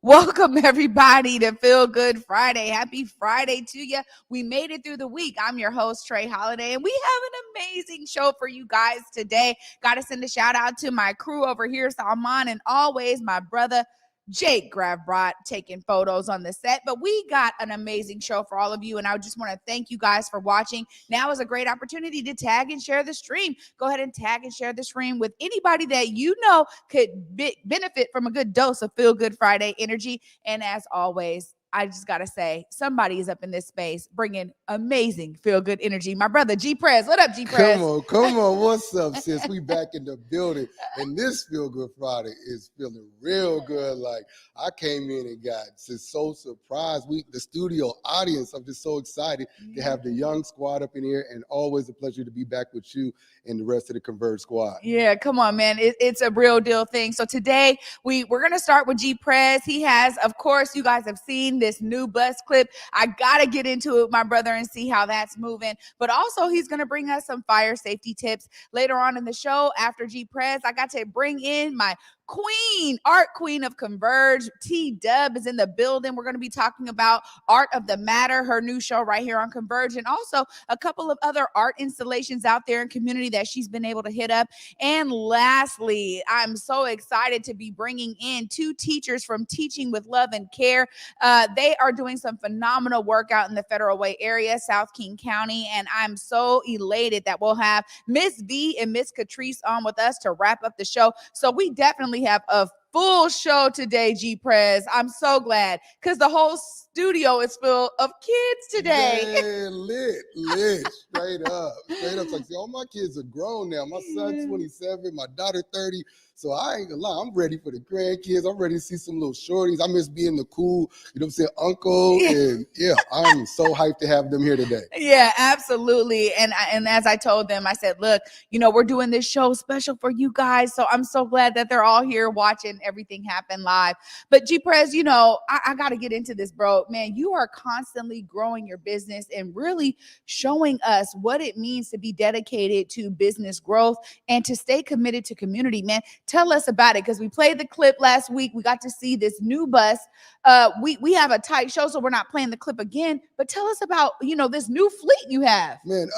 Welcome, everybody, to Feel Good Friday. Happy Friday to you. We made it through the week. I'm your host, Trae Holiday, and we have an amazing show for you guys today. Got to send a shout out to my crew over here, Salman, and always my brother, Jake Gravbrot, taking photos on the set. But we got an amazing show for all of you, and I just want to thank you guys for watching. Now is a great opportunity to tag and share the stream. Go ahead and tag and share the stream with anybody that you know could benefit from a good dose of Feel Good Friday energy. And as always, I just got to say, somebody is up in this space bringing amazing feel-good energy. My brother, G.Prez. What up, G.Prez? Come on. What's up, sis? We back in the building, and this Feel Good Friday is feeling real good. Like, I came in and got just so surprised. The studio audience, I'm just so excited to have the young squad up in here, and always a pleasure to be back with you and the rest of the Converge squad. Yeah, come on, man. It's a real deal thing. So today, we're going to start with G.Prez. He has, of course, you guys have seen this new bus clip. I got to get into it, my brother, and see how that's moving. But also, he's going to bring us some fire safety tips later on in the show. After G.Prez, I got to bring in my art queen of Converge. TDUB is in the building. We're going to be talking about Art of the Matter, her new show right here on Converge, and also a couple of other art installations out there in community that she's been able to hit up. And lastly, I'm so excited to be bringing in two teachers from Teaching with Love and Care. They are doing some phenomenal work out in the Federal Way area, South King County, and I'm so elated that we'll have Miss V and Miss Catrice on with us to wrap up the show. So we definitely have a full show today, G.Prez. I'm so glad because the whole studio is full of kids today. Yeah, lit, straight up. It's like, see, all my kids are grown now. My son's 27, my daughter 30. So I ain't gonna lie, I'm ready for the grandkids. I'm ready to see some little shorties. I miss being the cool, you know what I'm saying, uncle. And yeah, I'm so hyped to have them here today. Yeah, absolutely. And as I told them, I said, look, we're doing this show special for you guys. So I'm so glad that they're all here watching everything happen live. But G.Prez, I got to get into this, bro. Man, you are constantly growing your business and really showing us what it means to be dedicated to business growth and to stay committed to community, man. Tell us about it, because we played the clip last week. We got to see this new bus. We have a tight show, so we're not playing the clip again. But tell us about, this new fleet you have. Man,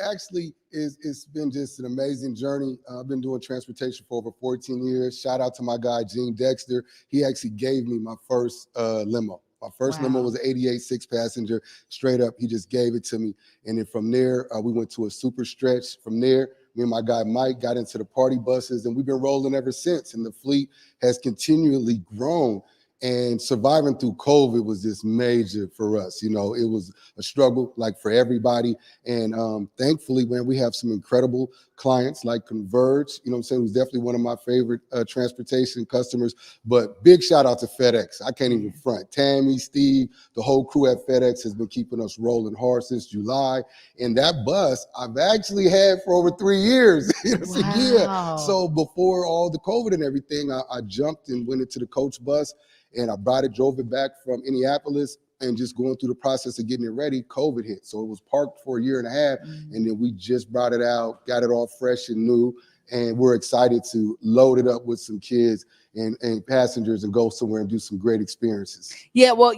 actually, it's been just an amazing journey. I've been doing transportation for over 14 years. Shout out to my guy, Gene Dexter. He actually gave me my first limo. My first limo was an 88 6-passenger. Straight up, he just gave it to me. And then from there, we went to a super stretch. From there, me and my guy Mike got into the party buses, and we've been rolling ever since. And the fleet has continually grown. And surviving through COVID was just major for us. It was a struggle, like for everybody. And thankfully, man, we have some incredible clients like Converge, who's definitely one of my favorite transportation customers. But big shout out to FedEx. I can't even front. Tammy, Steve, the whole crew at FedEx has been keeping us rolling hard since July. And that bus I've actually had for over 3 years. Wow. Yeah. So before all the COVID and everything, I jumped and went into the coach bus. And I drove it back from Indianapolis, and just going through the process of getting it ready, COVID hit. So it was parked for a year and a half, and then we just brought it out, got it all fresh and new, and we're excited to load it up with some kids and passengers and go somewhere and do some great experiences. Yeah, well,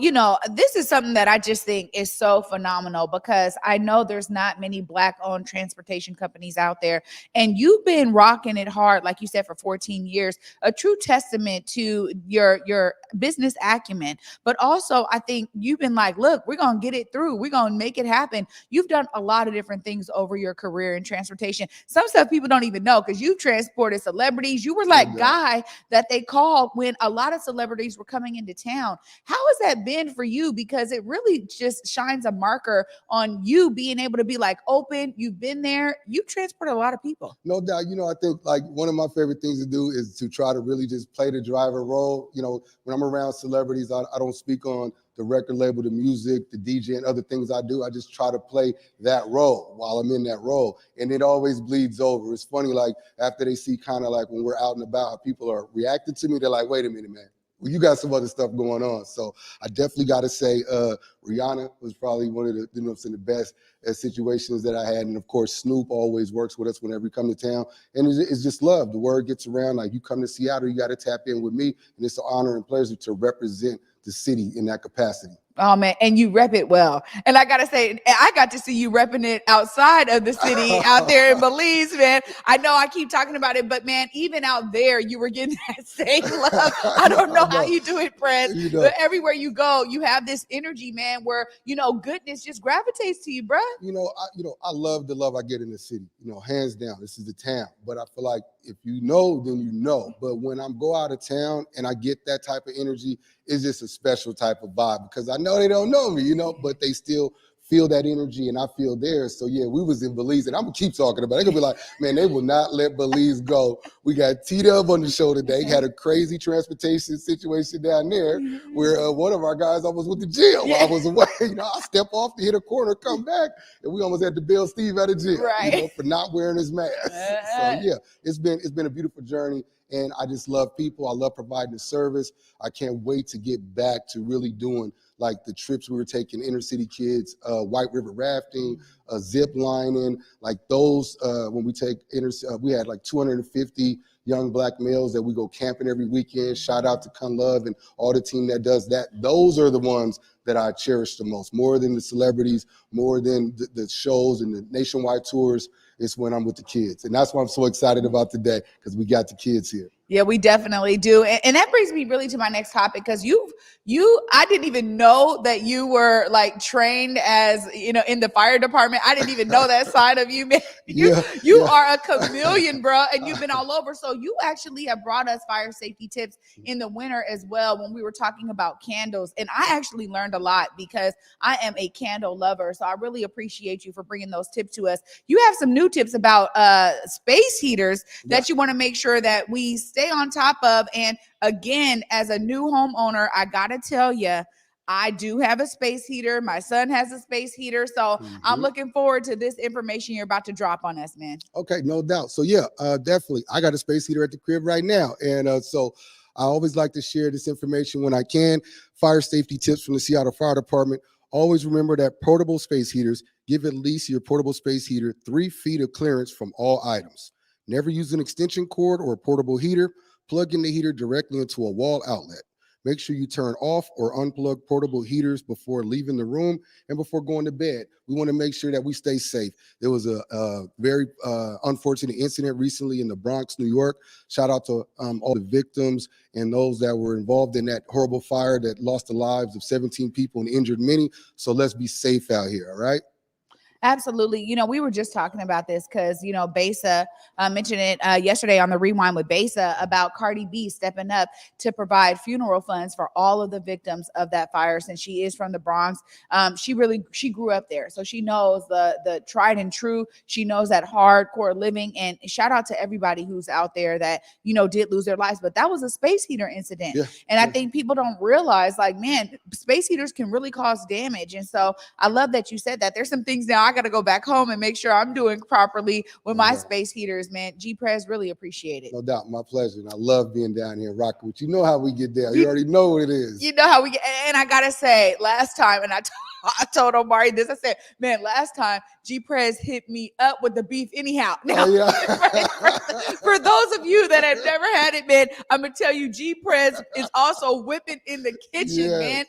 this is something that I just think is so phenomenal, because I know there's not many Black-owned transportation companies out there, and you've been rocking it hard, like you said, for 14 years, a true testament to your business acumen. But also, I think you've been like, look, we're going to get it through. We're going to make it happen. You've done a lot of different things over your career in transportation. Some stuff people don't even know, because you've transported celebrities. You were like guy that they called when a lot of celebrities were coming into town. How has that been for you? Because it really just shines a marker on you being able to be like open. You've been there. You transport a lot of people. No doubt. I think like one of my favorite things to do is to try to really just play the driver role. When I'm around celebrities, I don't speak on the record label, the music, the DJ, and other things I do. I just try to play that role while I'm in that role. And it always bleeds over. It's funny, like after they see kind of like when we're out and about, how people are reacting to me, they're like, wait a minute, man. Well, you got some other stuff going on. So I definitely got to say Rihanna was probably one of the, the best situations that I had. And of course, Snoop always works with us whenever we come to town. And it's just love. The word gets around. Like, you come to Seattle, you got to tap in with me. And it's an honor and pleasure to represent the city in that capacity. Oh man, and you rep it well. And I gotta say, I got to see you repping it outside of the city, out there in Belize, man. I know I keep talking about it, but man, even out there, you were getting that same love. I don't know how you do it, Prez, but everywhere you go, you have this energy, man, where goodness just gravitates to you, bro. I love the love I get in the city. Hands down, this is the town. But I feel like if you know, then you know. But when I go out of town and I get that type of energy, it's just a special type of vibe, because I know they don't know me, but they still feel that energy and I feel theirs. So yeah, we was in Belize, and I'm gonna keep talking about it. They're gonna be like, man, they will not let Belize go. We got TDUB on the show today. Had a crazy transportation situation down there where one of our guys almost went to jail while I was away. I step off to hit a corner, come back, and we almost had to bail Steve out of jail, for not wearing his mask. So yeah, it's been a beautiful journey. And I just love people. I love providing the service. I can't wait to get back to really doing like the trips we were taking, inner city kids, White River rafting, zip lining, like those. When we take we had like 250 young Black males that we go camping every weekend. Shout out to Kun Love and all the team that does that. Those are the ones that I cherish the most, more than the celebrities, more than the shows and the nationwide tours. It's when I'm with the kids. And that's why I'm so excited about today, because we got the kids here. Yeah, we definitely do. And that brings me really to my next topic, because I didn't even know that you were like trained as, in the fire department. I didn't even know that side of you, man. You are a chameleon, bro, and you've been all over. So you actually have brought us fire safety tips in the winter as well, when we were talking about candles. And I actually learned a lot, because I am a candle lover. So I really appreciate you for bringing those tips to us. You have some new tips about space heaters that you want to make sure that we stay on top of. And again, as a new homeowner, I gotta tell you, I do have a space heater. My son has a space heater. So I'm looking forward to this information you're about to drop on us, man. Okay, no doubt. So yeah, definitely. I got a space heater at the crib right now. And so I always like to share this information when I can. Fire safety tips from the Seattle Fire Department. Always remember that portable space heaters give at least your portable space heater 3 feet of clearance from all items. Never use an extension cord or a portable heater. Plug in the heater directly into a wall outlet. Make sure you turn off or unplug portable heaters before leaving the room and before going to bed. We want to make sure that we stay safe. There was a very unfortunate incident recently in the Bronx, New York. Shout out to all the victims and those that were involved in that horrible fire that lost the lives of 17 people and injured many. So let's be safe out here, all right? Absolutely. We were just talking about this because, Besa mentioned it yesterday on the Rewind with Besa about Cardi B stepping up to provide funeral funds for all of the victims of that fire. Since she is from the Bronx, she grew up there. So she knows the tried and true. She knows that hardcore living. And shout out to everybody who's out there that, did lose their lives. But that was a space heater incident. I think people don't realize, like, man, space heaters can really cause damage. And so I love that you said that. There's some things now I got to go back home and make sure I'm doing properly with my space heaters, man. G.Prez, really appreciate it. No doubt. My pleasure. And I love being down here rocking with you. You know how we get down. You already know what it is. You know how we get. And I got to say, last time, and I told Omari this, I said, man, last time G.Prez hit me up with the beef anyhow. Now, for those of you that have never had it, man, I'm going to tell you, G.Prez is also whipping in the kitchen, man.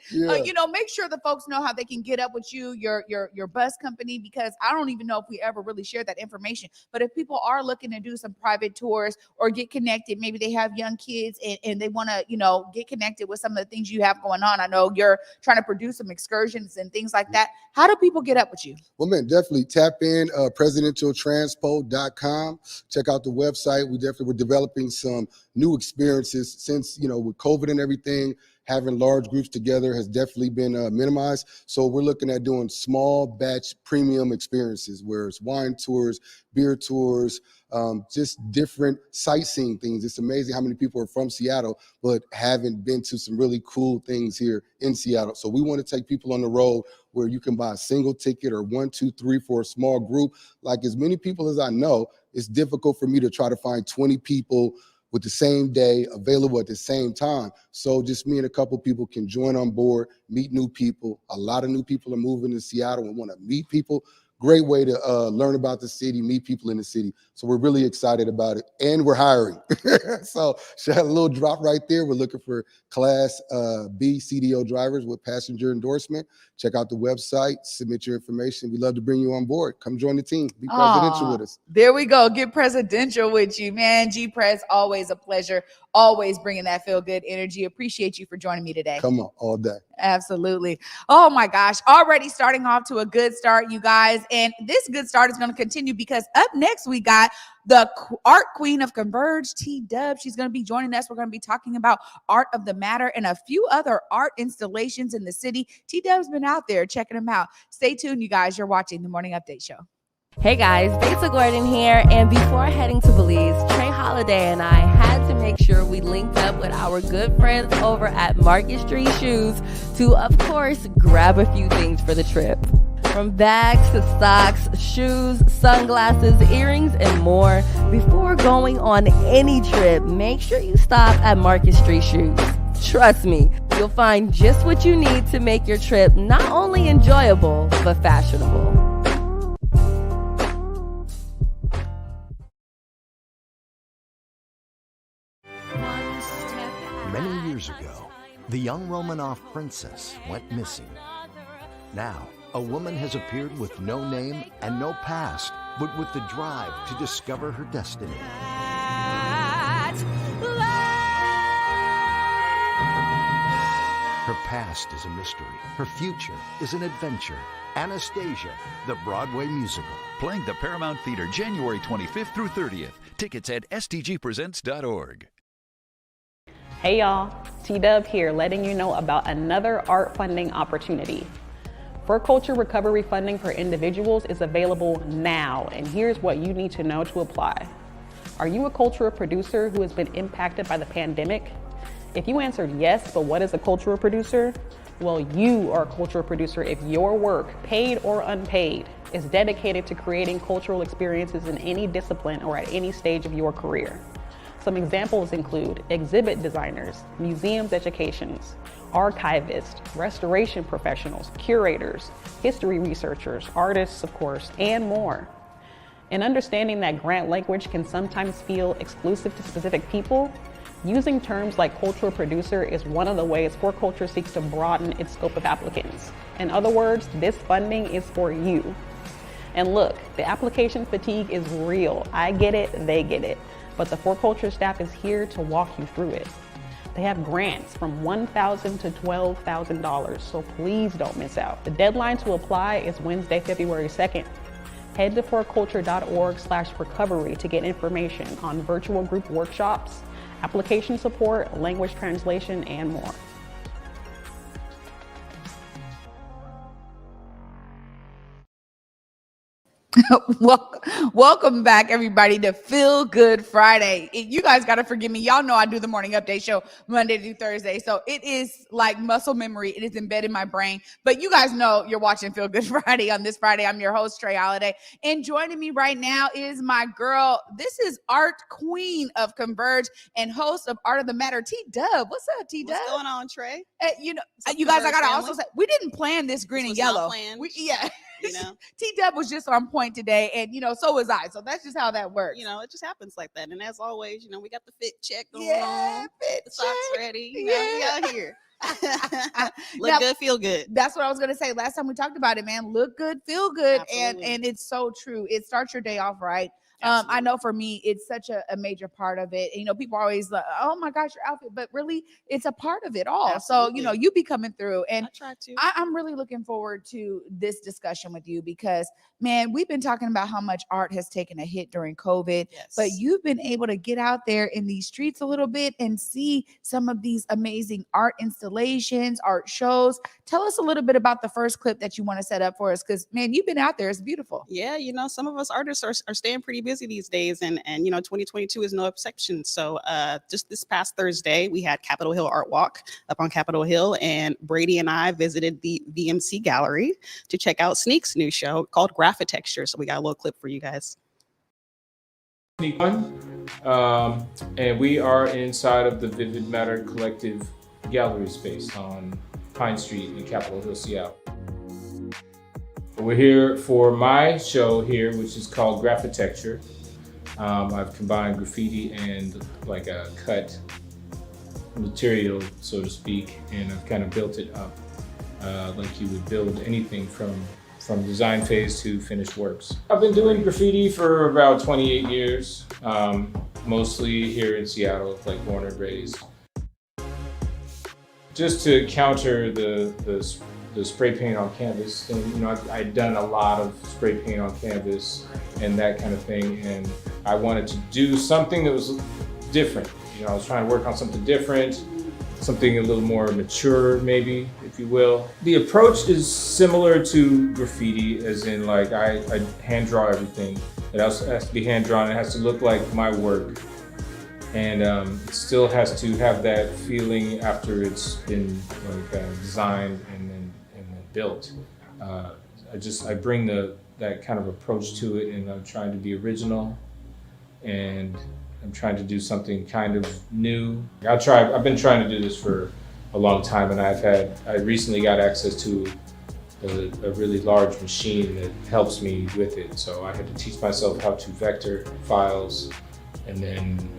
Make sure the folks know how they can get up with you, your bus company, because I don't even know if we ever really shared that information. But if people are looking to do some private tours or get connected, maybe they have young kids and they want to, get connected with some of the things you have going on. I know you're trying to produce some excursions and things things like that. How do people get up with you? Well, man, definitely tap in presidentialtranspo.com. Check out the website. We're developing some new experiences since, with COVID and everything. Having large groups together has definitely been minimized. So we're looking at doing small batch premium experiences where it's wine tours, beer tours, just different sightseeing things. It's amazing how many people are from Seattle but haven't been to some really cool things here in Seattle. So we want to take people on the road where you can buy a single ticket or 1, 2, 3 for a small group. Like as many people as I know, it's difficult for me to try to find 20 people with the same day available at the same time. So just me and a couple people can join on board, meet new people. A lot of new people are moving to Seattle and want to meet people. Great way to learn about the city, meet people in the city. So we're really excited about it, and we're hiring. So she had a little drop right there. We're looking for Class B CDO drivers with passenger endorsement. Check out the website, submit your information. We'd love to bring you on board. Come join the team. Be presidential with us. There we go. Get presidential with you, man. G.Prez, always a pleasure. Always bringing that feel good energy. Appreciate you for joining me today. Come on, all day. Absolutely. Oh my gosh. Already starting off to a good start, you guys. And this good start is going to continue because up next we got the art queen of Converge, TDUB. She's going to be joining us. We're going to be talking about Art of the Matter and a few other art installations in the city. TDUB's been out there checking them out. Stay tuned, you guys. You're watching the Morning Update Show. Hey guys, Beta Gordon here, and before heading to Belize, Trae Holiday and I had to make sure we linked up with our good friends over at Market Street Shoes to, of course, grab a few things for the trip. From bags to socks, shoes, sunglasses, earrings, and more. Before going on any trip, make sure you stop at Market Street Shoes. Trust me, you'll find just what you need to make your trip not only enjoyable, but fashionable. Many years ago, the young Romanov princess went missing. Now, a woman has appeared with no name and no past, but with the drive to discover her destiny. Her past is a mystery. Her future is an adventure. Anastasia, the Broadway musical. Playing the Paramount Theater January 25th through 30th. Tickets at stgpresents.org. Hey y'all, TDUB here, letting you know about another art funding opportunity. For Culture Recovery funding for individuals is available now, and here's what you need to know to apply. Are you a cultural producer who has been impacted by the pandemic? If you answered yes, but what is a cultural producer? Well, you are a cultural producer if your work, paid or unpaid, is dedicated to creating cultural experiences in any discipline or at any stage of your career. Some examples include exhibit designers, museums educations, archivists, restoration professionals, curators, history researchers, artists, of course, and more. In understanding that grant language can sometimes feel exclusive to specific people, using terms like cultural producer is one of the ways For Culture seeks to broaden its scope of applicants. In other words, this funding is for you. And look, the application fatigue is real. I get it, they get it. But the For Culture staff is here to walk you through it. They have grants from $1,000 to $12,000, so please don't miss out. The deadline to apply is Wednesday, February 2nd. Head to forculture.org/recovery to get information on virtual group workshops, application support, language translation, and more. Welcome back, everybody, to Feel Good Friday. You guys got to forgive me. Y'all know I do the Morning Update Show Monday through Thursday, so it is like muscle memory. It is embedded in my brain. But you guys know you're watching Feel Good Friday on this Friday. I'm your host, Trae Holiday, and joining me right now is my girl. This is art queen of Converge and host of Art of the Matter, TDUB. What's up, TDUB? What's going on, Trae? You guys, I gotta also say we didn't plan this green and yellow. TDUB was just on point today, and so was I. So that's just how that works. It just happens like that. And as always, we got the fit check going on. The socks ready. We out here. Look good, feel good. That's what I was gonna say. Last time we talked about it, man. Look good, feel good, Absolutely. and it's so true. It starts your day off right. I know for me, it's such a major part of it. And, people are always like, oh my gosh, your outfit, but really it's a part of it all. Absolutely. So, you be coming through, and I try to. I'm really looking forward to this discussion with you because, man, we've been talking about how much art has taken a hit during COVID, Yes. but you've been able to get out there in these streets a little bit and see some of these amazing art installations, art shows. Tell us a little bit about the first clip that you want to set up for us because, man, you've been out there. It's beautiful. Yeah, some of us artists are staying pretty busy these days, and 2022 is no exception. So just this past Thursday, we had Capitol Hill Art Walk up on Capitol Hill, and Brady and I visited the VMC Gallery to check out Sneak's new show called Graphitecture. So we got a little clip for you guys. Sneak One, and we are inside of the Vivid Matter Collective gallery space on Pine Street in Capitol Hill, Seattle. We're here for my show here, which is called Graphitecture. I've combined graffiti and like a cut material, so to speak, and I've kind of built it up like you would build anything from design phase to finished works. I've been doing graffiti for about 28 years, mostly here in Seattle, like born and raised. Just to counter the spray paint on canvas thing, I'd done a lot of spray paint on canvas and that kind of thing, and I wanted to do something that was different. I was trying to work on something different, something a little more mature, maybe, if you will. The approach is similar to graffiti, as in like I hand draw everything. It also has to be hand drawn. It has to look like my work, and it still has to have that feeling after it's been designed and then built. I bring that kind of approach to it, and I'm trying to be original, and I'm trying to do something kind of new. I've been trying to do this for a long time, and I recently got access to a really large machine that helps me with it. So I had to teach myself how to vector files and then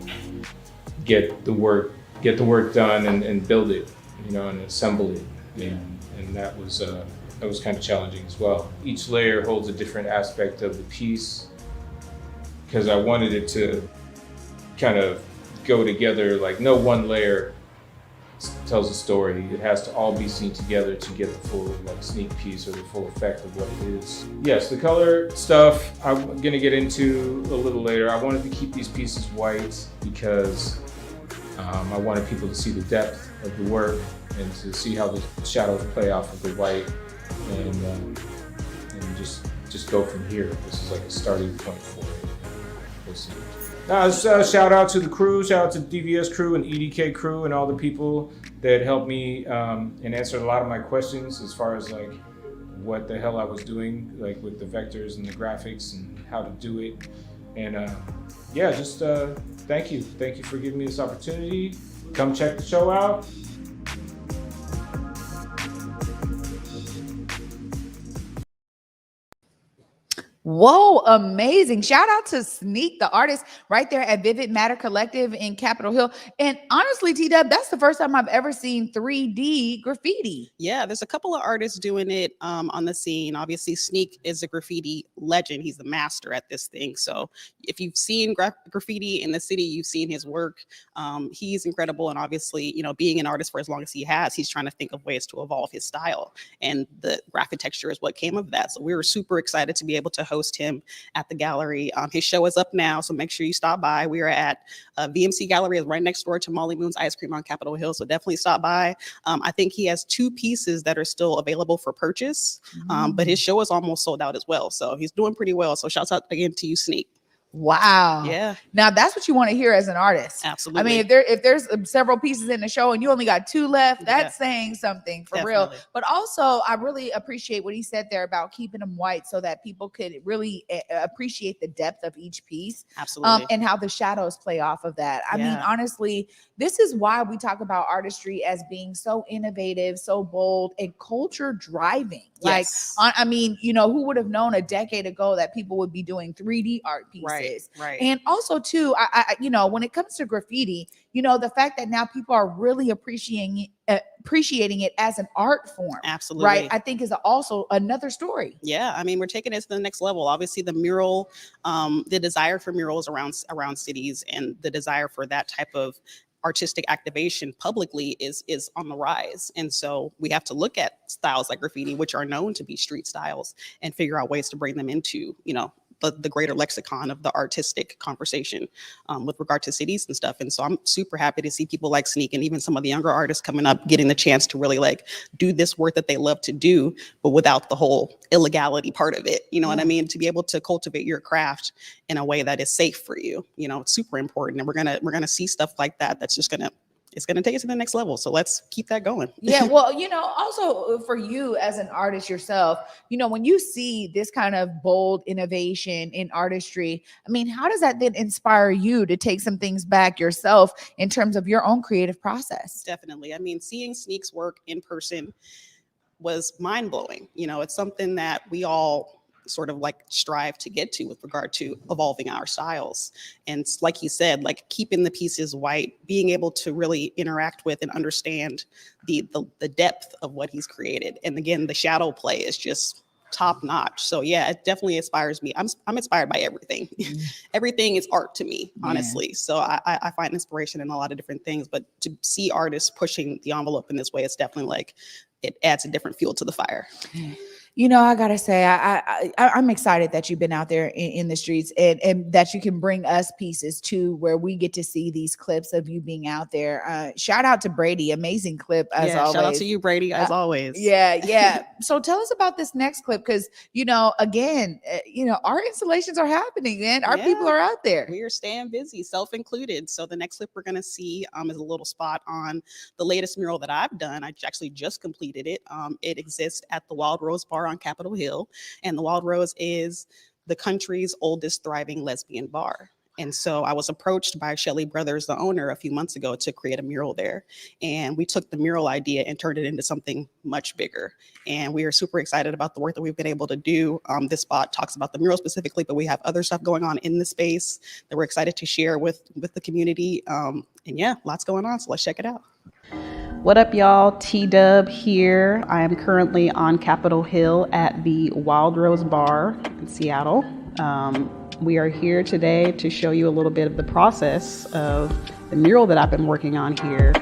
get the work done and build it, and assemble it. And that was kind of challenging as well. Each layer holds a different aspect of the piece because I wanted it to kind of go together, like no one layer tells a story. It has to all be seen together to get the full sneak piece or the full effect of what it is. Yes, the color stuff I'm gonna get into a little later. I wanted to keep these pieces white because I wanted people to see the depth of the work and to see how the shadows play off of the white, and just go from here. This is like a starting point for it. We'll see. Shout out to the crew, shout out to DVS crew and EDK crew and all the people that helped me and answered a lot of my questions as far as like what the hell I was doing, like with the vectors and the graphics and how to do it. And thank you. Thank you for giving me this opportunity. Come check the show out. Whoa, amazing. Shout out to Sneak, the artist right there at Vivid Matter Collective in Capitol Hill. And honestly, TDUB, that's the first time I've ever seen 3D graffiti. Yeah, there's a couple of artists doing it on the scene. Obviously, Sneak is a graffiti legend. He's the master at this thing. So if you've seen graffiti in the city, you've seen his work. He's incredible. And obviously, being an artist for as long as he has, he's trying to think of ways to evolve his style. And the Graphitecture is what came of that. So we were super excited to be able to host him at the gallery. His show is up now, so make sure you stop by. We are at VMC Gallery, is right next door to Molly Moon's Ice Cream on Capitol Hill, so definitely stop by. I think he has 2 pieces that are still available for purchase, but his show is almost sold out as well, so he's doing pretty well. So shouts out again to you, Sneak. Wow. Yeah. Now that's what you want to hear as an artist. Absolutely. I mean, if there's several pieces in the show and you only got 2 left, that's saying something for real. But also, I really appreciate what he said there about keeping them white so that people could really appreciate the depth of each piece. Absolutely. And how the shadows play off of that. I mean, honestly, this is why we talk about artistry as being so innovative, so bold, and culture driving. Yes. Like, I mean, who would have known a decade ago that people would be doing 3D art pieces? Right. And also too, I you know, when it comes to graffiti, you know, the fact that now people are really appreciating it as an art form. Absolutely. Right. I think is also another story. Yeah, I mean, we're taking it to the next level. Obviously, the mural, the desire for murals around cities, and the desire for that type of artistic activation publicly is on the rise. And so we have to look at styles like graffiti, which are known to be street styles, and figure out ways to bring them into, you know, the greater lexicon of the artistic conversation with regard to cities and stuff. And so I'm super happy to see people like Sneak and even some of the younger artists coming up, getting the chance to really like do this work that they love to do, but without the whole illegality part of it. You know what I mean? To be able to cultivate your craft in a way that is safe for you, you know, it's super important. And we're gonna see stuff like that. That's just it's going to take it to the next level. So let's keep that going. Yeah. Well, you know, also for you as an artist yourself, you know, when you see this kind of bold innovation in artistry, I mean, how does that then inspire you to take some things back yourself in terms of your own creative process? Definitely. I mean, seeing Sneak's work in person was mind blowing. You know, it's something that we all sort of like strive to get to with regard to evolving our styles. And like he said, like keeping the pieces white, being able to really interact with and understand the depth of what he's created. And again, the shadow play is just top notch. So yeah, it definitely inspires me. I'm inspired by everything. Everything is art to me, honestly. So I find inspiration in a lot of different things, but to see artists pushing the envelope in this way, it's definitely like, it adds a different fuel to the fire. You know, I gotta say, I'm excited that you've been out there in the streets, and that you can bring us pieces too, where we get to see these clips of you being out there. Shout out to Brady, amazing clip as always. Shout out to you, Brady, as always. Yeah. So tell us about this next clip, because you know, again, you know, our installations are happening, man. Our people are out there. We are staying busy, self-included. So the next clip we're gonna see is a little spot on the latest mural that I've done. I actually just completed it. It exists at the Wild Rose Bar on Capitol Hill, and the Wild Rose is the country's oldest thriving lesbian bar. And so I was approached by Shelly Brothers, the owner, a few months ago to create a mural there. And we took the mural idea and turned it into something much bigger. And we are super excited about the work that we've been able to do. This spot talks about the mural specifically, but we have other stuff going on in the space that we're excited to share with the community. And yeah, lots going on. So let's check it out. What up, y'all? TDUB here. I am currently on Capitol Hill at the Wild Rose Bar in Seattle. We are here today to show you a little bit of the process of the mural that I've been working on here.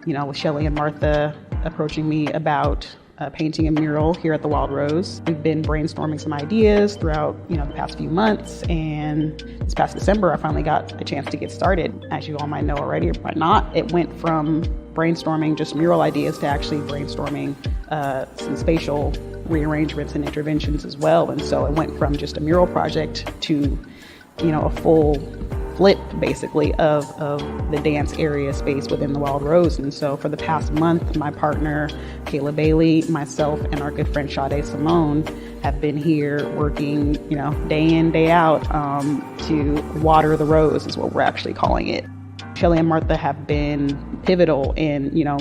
You know, with Shelly and Martha approaching me about painting a mural here at the Wild Rose. We've been brainstorming some ideas throughout, you know, the past few months, and this past December, I finally got a chance to get started. As you all might know already, or might not, it went from brainstorming just mural ideas to actually brainstorming some spatial rearrangements and interventions as well. And so it went from just a mural project to, you know, a full flip basically of the dance area space within the Wild Rose. And so for the past month, my partner Kayla Bailey, myself, and our good friend Sade Simone have been here working, you know, day in, day out to water the rose is what we're actually calling it. Shelly and Martha have been pivotal in, you know,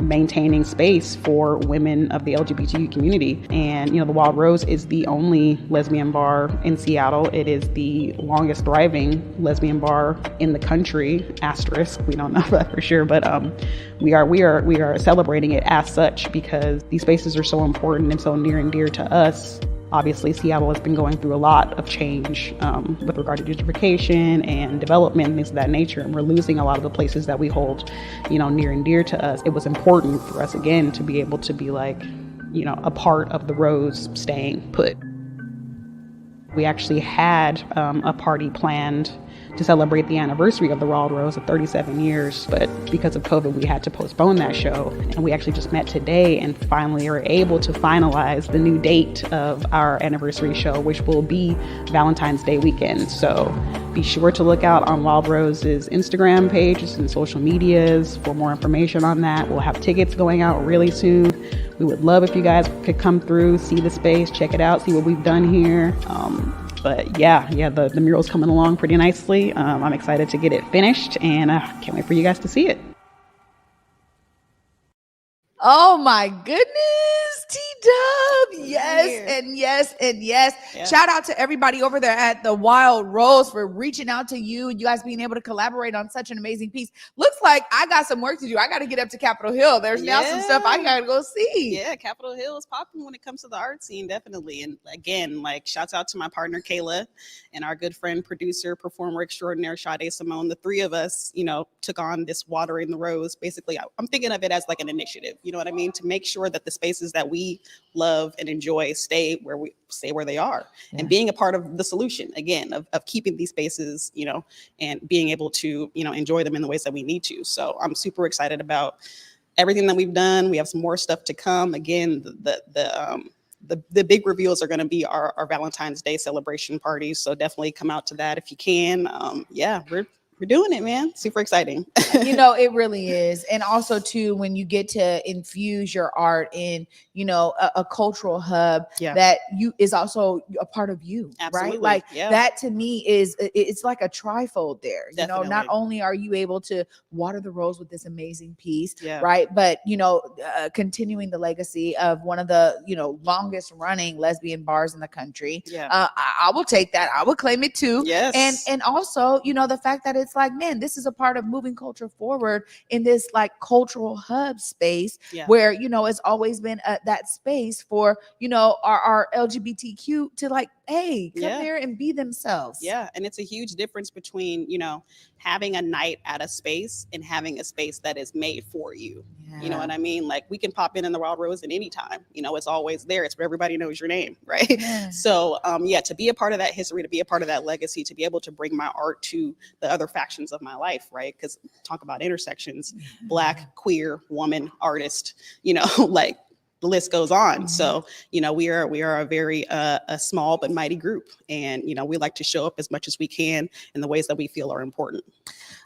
maintaining space for women of the LGBTQ community. And, you know, the Wild Rose is the only lesbian bar in Seattle. It is the longest thriving lesbian bar in the country, asterisk. We don't know that for sure, but we are celebrating it as such because these spaces are so important and so near and dear to us. Obviously, Seattle has been going through a lot of change with regard to gentrification and development and things of that nature, and we're losing a lot of the places that we hold, you know, near and dear to us. It was important for us, again, to be able to be like, you know, a part of the Rose staying put. We actually had a party planned to celebrate the anniversary of the Wild Rose of 37 years, but because of COVID, we had to postpone that show. And we actually just met today and finally are able to finalize the new date of our anniversary show, which will be Valentine's Day weekend. So be sure to look out on Wild Rose's Instagram pages and social medias for more information on that. We'll have tickets going out really soon. We would love if you guys could come through, see the space, check it out, see what we've done here. But yeah, the mural's coming along pretty nicely. I'm excited to get it finished, and I can't wait for you guys to see it. Oh my goodness, T-Dub, We're yes, here. and yes, and yes. Yeah. Shout out to everybody over there at the Wild Rose for reaching out to you and you guys being able to collaborate on such an amazing piece. Looks like I got some work to do. I got to get up to Capitol Hill. There's now some stuff I got to go see. Yeah, Capitol Hill is popping when it comes to the art scene, definitely. And again, like, shouts out to my partner Kayla and our good friend, producer, performer extraordinaire Sade Simone. The three of us, you know, took on this Watering the Rose. Basically, I'm thinking of it as like an initiative. You know what I mean? To make sure that the spaces that we love and enjoy stay where they are, and being a part of the solution again of keeping these spaces, you know, and being able to, you know, enjoy them in the ways that we need to. So I'm super excited about everything that we've done. We have some more stuff to come. Again, the big reveals are going to be our Valentine's Day celebration parties. So definitely come out to that if you can. Yeah, we're doing it, man. Super exciting. You know, it really is. And also too, when you get to infuse your art in, you know, a cultural hub that is also a part of you, Absolutely. right? Like Yeah. that to me it's like a trifold there. Definitely. You know, not only are you able to water the rose with this amazing piece, Yeah. right? But, you know, continuing the legacy of one of the, you know, longest running lesbian bars in the country. Yeah. I will take that. I will claim it too. Yes. And also, you know, the fact that it's like, man, this is a part of moving culture forward in this like cultural hub space where, you know, it's always been that space for, you know, our LGBTQ to like, hey, come here and be themselves. Yeah. And it's a huge difference between, you know, having a night at a space and having a space that is made for you. You know what I mean? Like, we can pop in the Wild Rose at any time. You know, it's always there. It's where everybody knows your name, right? So, to be a part of that history, to be a part of that legacy, to be able to bring my art to the other factions of my life, right? Because talk about intersections, Black, queer, woman, artist, you know, like the list goes on. So, you know, we are a very a small but mighty group, and you know, we like to show up as much as we can in the ways that we feel are important.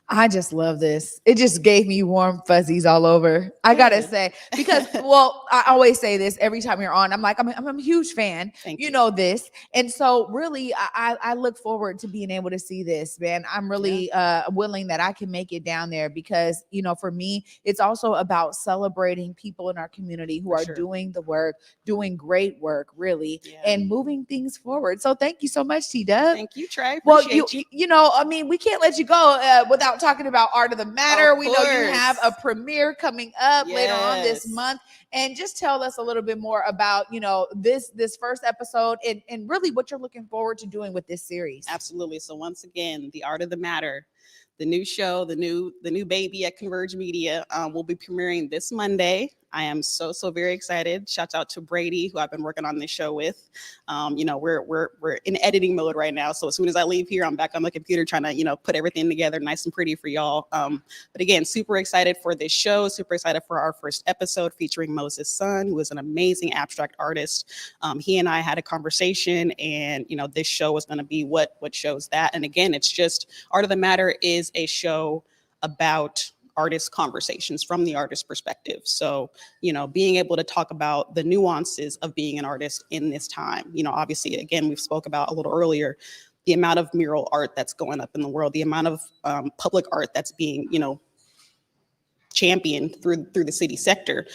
I just love this. It just gave me warm fuzzies all over. I gotta say, because well, I always say this every time you're on. I'm like, I'm a huge fan. Thank you know this, and so really, I look forward to being able to see this, man. I'm really willing that I can make it down there because, you know, for me, it's also about celebrating people in our community who are doing the work, doing great work, really, and moving things forward. So thank you so much, T-Dub. Thank you, Trae. Well, you know, I mean, we can't let you go without talking about Art of the Matter. We know you have a premiere coming up later on this month, and just tell us a little bit more about, you know, this first episode and really what you're looking forward to doing with this series. Absolutely. So once again, the Art of the Matter, the new show, the new baby at Converge Media, will be premiering this Monday. I am so very excited. Shout out to Brady, who I've been working on this show with. You know, we're in editing mode right now. So as soon as I leave here, I'm back on the computer trying to, you know, put everything together nice and pretty for y'all. But again, super excited for this show. Super excited for our first episode featuring Moses' son, who is an amazing abstract artist. He and I had a conversation, and you know, this show is going to be what shows that. And again, it's just Art of the Matter is a show about artist conversations from the artist perspective. So, you know, being able to talk about the nuances of being an artist in this time. You know, obviously, again, we've spoke about a little earlier, the amount of mural art that's going up in the world, the amount of public art that's being, you know, championed through the city sector.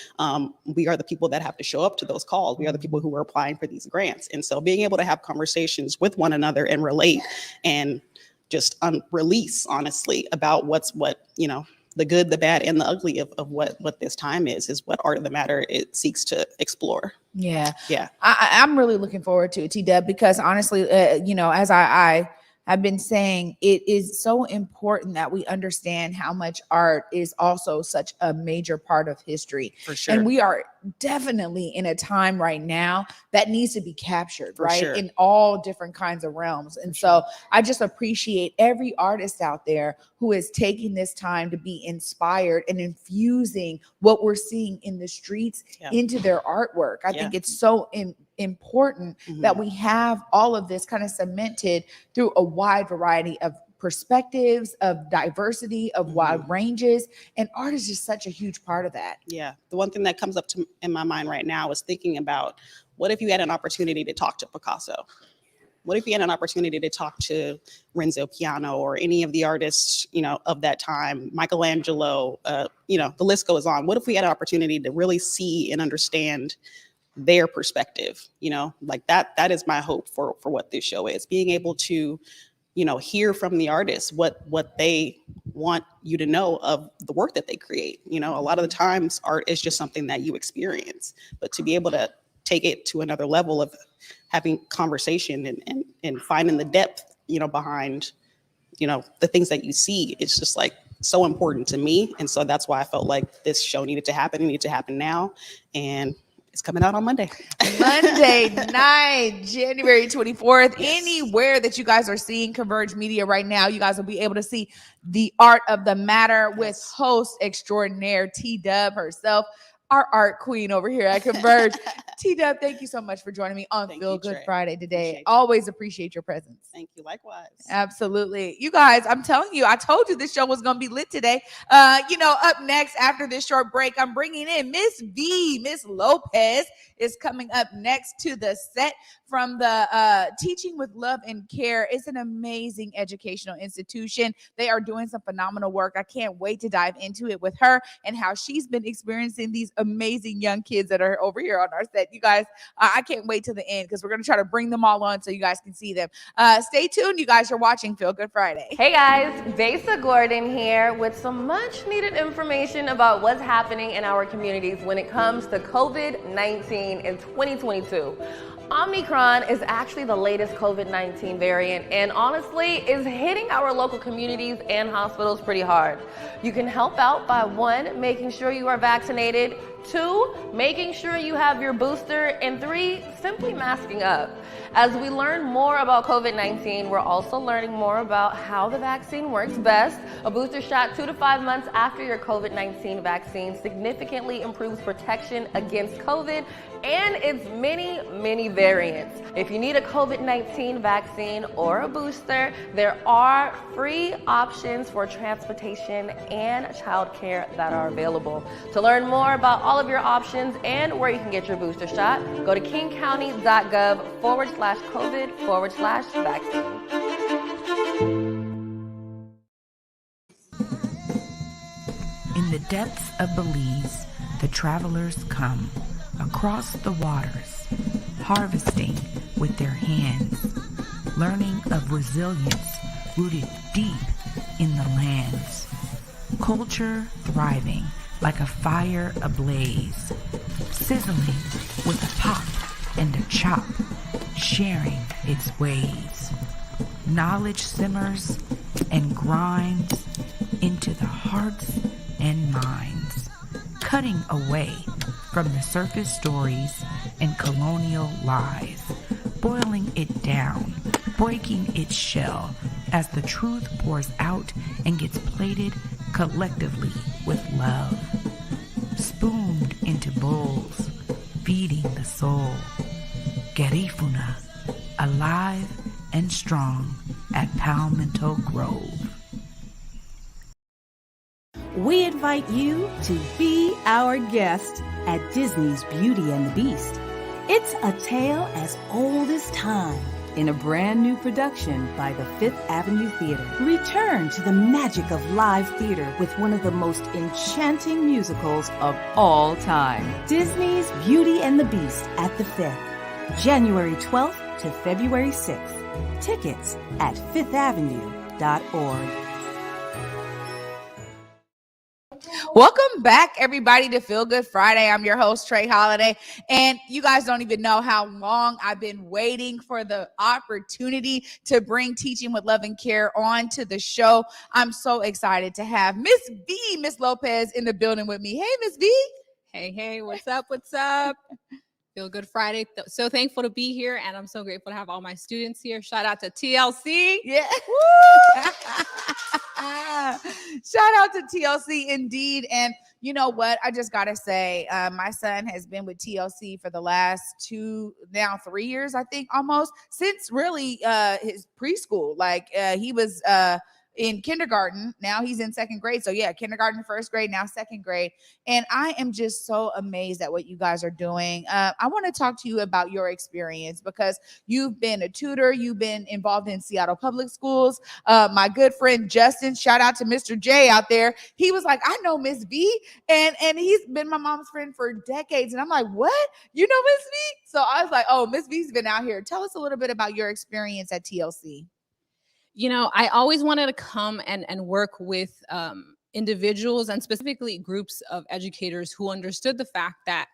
We are the people that have to show up to those calls. We are the people who are applying for these grants. And so being able to have conversations with one another and relate and just release, honestly, about what, you know, the good, the bad, and the ugly of what this time is what Art of the Matter it seeks to explore. Yeah. Yeah. I'm really looking forward to it, T-Dub, because honestly, you know, as I've been saying, it is so important that we understand how much art is also such a major part of history. For sure. And we are definitely in a time right now that needs to be captured, For right? sure. In all different kinds of realms. And so I just appreciate every artist out there who is taking this time to be inspired and infusing what we're seeing in the streets into their artwork. I think it's so important that we have all of this kind of cemented through a wide variety of perspectives, of diversity, of wide ranges, and art is just such a huge part of that. Yeah. The one thing that comes up in my mind right now is thinking about, what if you had an opportunity to talk to Picasso? What if you had an opportunity to talk to Renzo Piano or any of the artists, you know, of that time, Michelangelo, you know, the list goes on. What if we had an opportunity to really see and understand their perspective, like that is my hope for what this show is, being able to, hear from the artists what they want you to know of the work that they create. A lot of the times art is just something that you experience, but to be able to take it to another level of having conversation and finding the depth, behind, the things that you see, it's just like so important to me. And so that's why I felt like this show needed to happen. It needed to happen now. And it's coming out on Monday. Monday night, January 24th. Yes. Anywhere that you guys are seeing Converge Media right now, you guys will be able to see the art of the matter with host extraordinaire TDUB herself, our art queen over here at Converge. TDUB, thank you so much for joining me on Feel Good Friday today. Always appreciate your presence. Thank you. Likewise. Absolutely. You guys, I'm telling you, I told you this show was going to be lit today. Up next after this short break, I'm bringing in Miss V. Miss Lopez is coming up next to the set from the Teaching with Love and Care. It's an amazing educational institution. They are doing some phenomenal work. I can't wait to dive into it with her and how she's been experiencing these amazing young kids that are over here on our set. You guys, I can't wait to the end because we're going to try to bring them all on so you guys can see them. Stay tuned. You guys are watching Feel Good Friday. Hey guys, Besa Gordon here with some much needed information about what's happening in our communities when it comes to COVID-19 in 2022. Omicron is actually the latest COVID-19 variant and honestly is hitting our local communities and hospitals pretty hard. You can help out by 1, making sure you are vaccinated, 2, making sure you have your booster, and 3, simply masking up. As we learn more about COVID-19, we're also learning more about how the vaccine works best. A booster shot 2 to 5 months after your COVID-19 vaccine significantly improves protection against COVID and its many variants. If you need a COVID-19 vaccine or a booster, there are free options for transportation and childcare that are available. To learn more about all of your options and where you can get your booster shot, go to kingcounty.gov/COVID/vaccine. In the depths of Belize, the travelers come across the waters, harvesting with their hands, learning of resilience rooted deep in the lands, culture thriving like a fire ablaze, sizzling with a pop and a chop, sharing its ways. Knowledge simmers and grinds into the hearts and minds, cutting away from the surface stories and colonial lies, boiling it down, breaking its shell as the truth pours out and gets plated collectively with love, spooned into bowls, feeding the soul. Garifuna, alive and strong at Palmetto Grove. We invite you to be our guest at Disney's Beauty and the Beast. It's a tale as old as time. In a brand new production by the Fifth Avenue Theater. Return to the magic of live theater with one of the most enchanting musicals of all time. Disney's Beauty and the Beast at the Fifth. January 12th to February 6th. Tickets at fifthavenue.org. Welcome back, everybody, to Feel Good Friday. I'm your host, Trae Holiday, and you guys don't even know how long I've been waiting for the opportunity to bring Teaching with Love and Care on to the show. I'm so excited to have Miss V, Miss Lopez, in the building with me. Hey, Miss V. Hey, what's up? Feel Good Friday. So thankful to be here, and I'm so grateful to have all my students here. Shout out to TLC. Yeah. Shout out to TLC indeed. And you know what? I just got to say, my son has been with TLC for the last 3 years, I think, almost, since really his preschool. Like he was in kindergarten. Now he's in second grade. So yeah, kindergarten, first grade, now second grade. And I am just so amazed at what you guys are doing. I want to talk to you about your experience because you've been a tutor, you've been involved in Seattle Public Schools. My good friend Justin, shout out to Mr. J out there. He was like, I know Miss V, and he's been my mom's friend for decades. And I'm like, what? You know Miss V? So I was like, oh, Miss V's been out here. Tell us a little bit about your experience at TLC. You know, I always wanted to come and work with individuals and specifically groups of educators who understood the fact that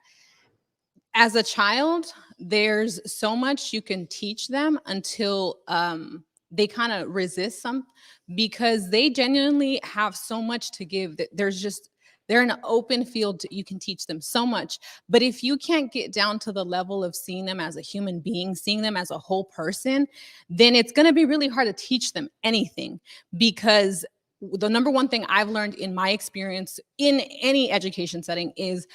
as a child, there's so much you can teach them until they kind of resist some, because they genuinely have so much to give that they're in an open field. You can teach them so much. But if you can't get down to the level of seeing them as a human being, seeing them as a whole person, then it's going to be really hard to teach them anything. Because the number one thing I've learned in my experience in any education setting is,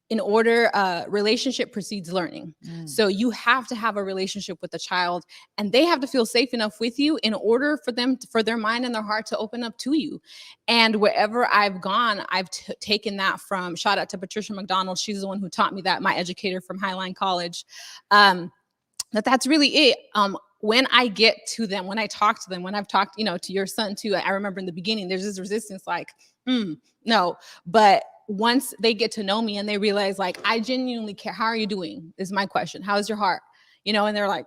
in order, relationship precedes learning. So you have to have a relationship with the child, and they have to feel safe enough with you in order for them, for their mind and their heart to open up to you. And wherever I've gone, I've taken that from, shout out to Patricia McDonald. She's the one who taught me that, my educator from Highline College. That's really it. When I get to them, when I talk to them, when I've talked, to your son too, I remember in the beginning, there's this resistance like, no, but once they get to know me and they realize like, I genuinely care. How are you doing? Is my question. How's your heart? And they're like,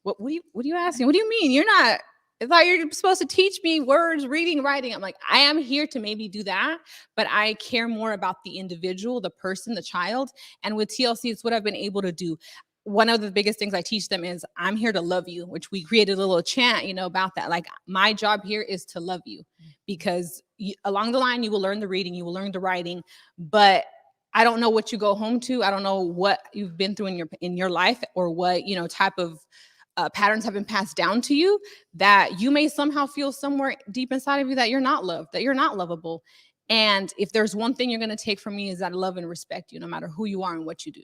what are you asking? What do you mean? I thought you're supposed to teach me words, reading, writing. I'm like, I am here to maybe do that, but I care more about the individual, the person, the child. And with TLC, it's what I've been able to do. One of the biggest things I teach them is, I'm here to love you, which we created a little chant, about that. Like, my job here is to love you, because along the line, you will learn the reading, you will learn the writing, but I don't know what you go home to. I don't know what you've been through in your life, or what, type of patterns have been passed down to you, that you may somehow feel somewhere deep inside of you that you're not loved, that you're not lovable. And if there's one thing you're going to take from me, is that I love and respect you no matter who you are and what you do.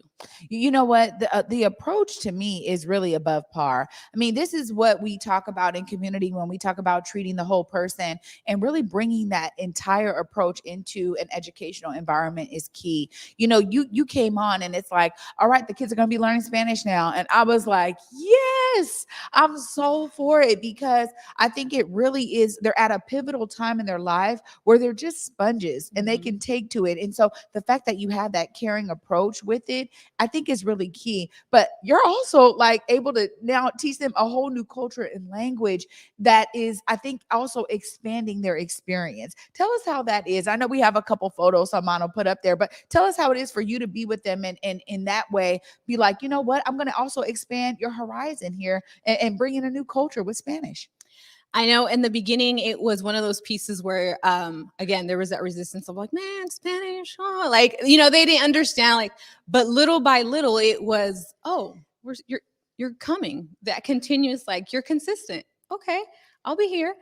You know what? The approach to me is really above par. I mean, this is what we talk about in community when we talk about treating the whole person, and really bringing that entire approach into an educational environment is key. You came on and it's like, all right, the kids are going to be learning Spanish now. And I was like, yes, I'm so for it, because I think it really is. They're at a pivotal time in their life where they're just sponges and they can take to it. And so the fact that you have that caring approach with it, I think is really key. But you're also like able to now teach them a whole new culture and language that is, I think, also expanding their experience. Tell us how that is. I know we have a couple photos someone will put up there, but tell us how it is for you to be with them and in that way be like, you know what, I'm going to also expand your horizon here and bring in a new culture with Spanish. I know in the beginning, it was one of those pieces where, again, there was that resistance of like, man, Spanish, they didn't understand, but little by little, it was, you're coming. That continuous, you're consistent. Okay, I'll be here.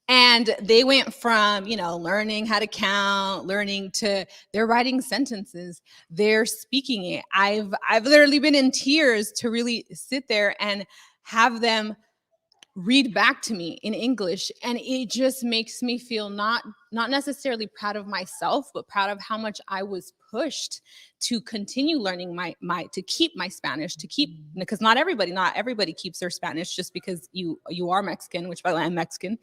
And they went from, learning how to count, learning to they're writing sentences, they're speaking it. I've literally been in tears to really sit there and have them read back to me in English. And it just makes me feel not necessarily proud of myself, but proud of how much I was pushed to continue learning to keep my Spanish, because not everybody keeps their Spanish just because you are Mexican, which by the way, I'm Mexican.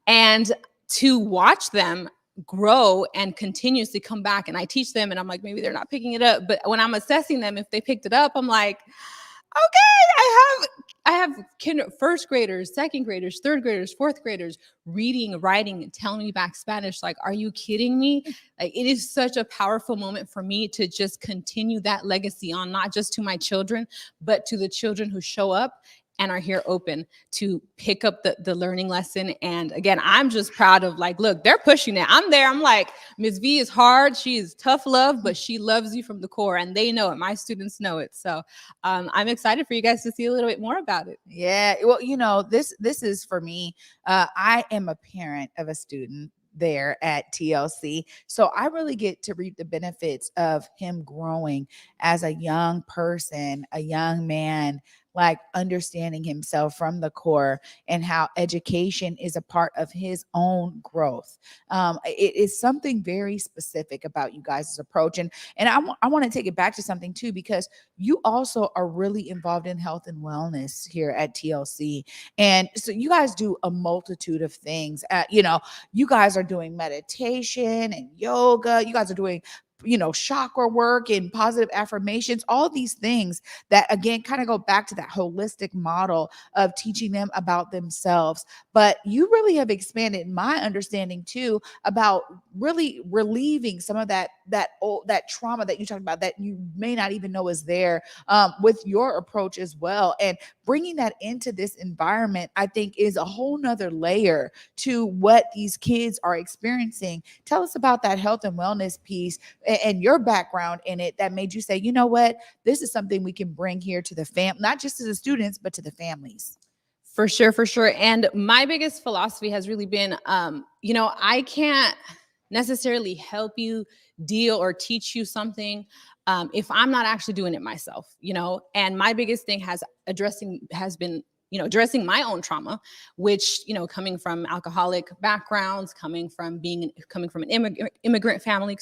And to watch them grow and continuously come back, and I teach them and I'm like, maybe they're not picking it up, but when I'm assessing them, if they picked it up, I'm like, okay, I have first graders, second graders, third graders, fourth graders reading, writing, and telling me back Spanish. Like, are you kidding me? It is such a powerful moment for me to just continue that legacy on, not just to my children, but to the children who show up and are here open to pick up the learning lesson. And again, I'm just proud of look, they're pushing it. I'm there. I'm like, Ms. V is hard. She is tough love, but she loves you from the core, and they know it. My students know it. So I'm excited for you guys to see a little bit more about it. Yeah. Well, this is for me. I am a parent of a student there at TLC. So I really get to reap the benefits of him growing as a young person, a young man, like understanding himself from the core and how education is a part of his own growth. It is something very specific about you guys' approach. And I want to take it back to something too, because you also are really involved in health and wellness here at TLC. And so you guys do a multitude of things. You guys are doing meditation and yoga. You guys are doing chakra work and positive affirmations, all these things that again kind of go back to that holistic model of teaching them about themselves. But you really have expanded my understanding too about really relieving some of that trauma that you talked about that you may not even know is there, with your approach as well. And bringing that into this environment, I think, is a whole nother layer to what these kids are experiencing. Tell us about that health and wellness piece and your background in it that made you say, you know what, this is something we can bring here to the not just to the students, but to the families. For sure, for sure. And my biggest philosophy has really been, I can't necessarily help you deal or teach you something if I'm not actually doing it myself, and my biggest thing has been addressing my own trauma, which, coming from alcoholic backgrounds, coming from an immigrant family,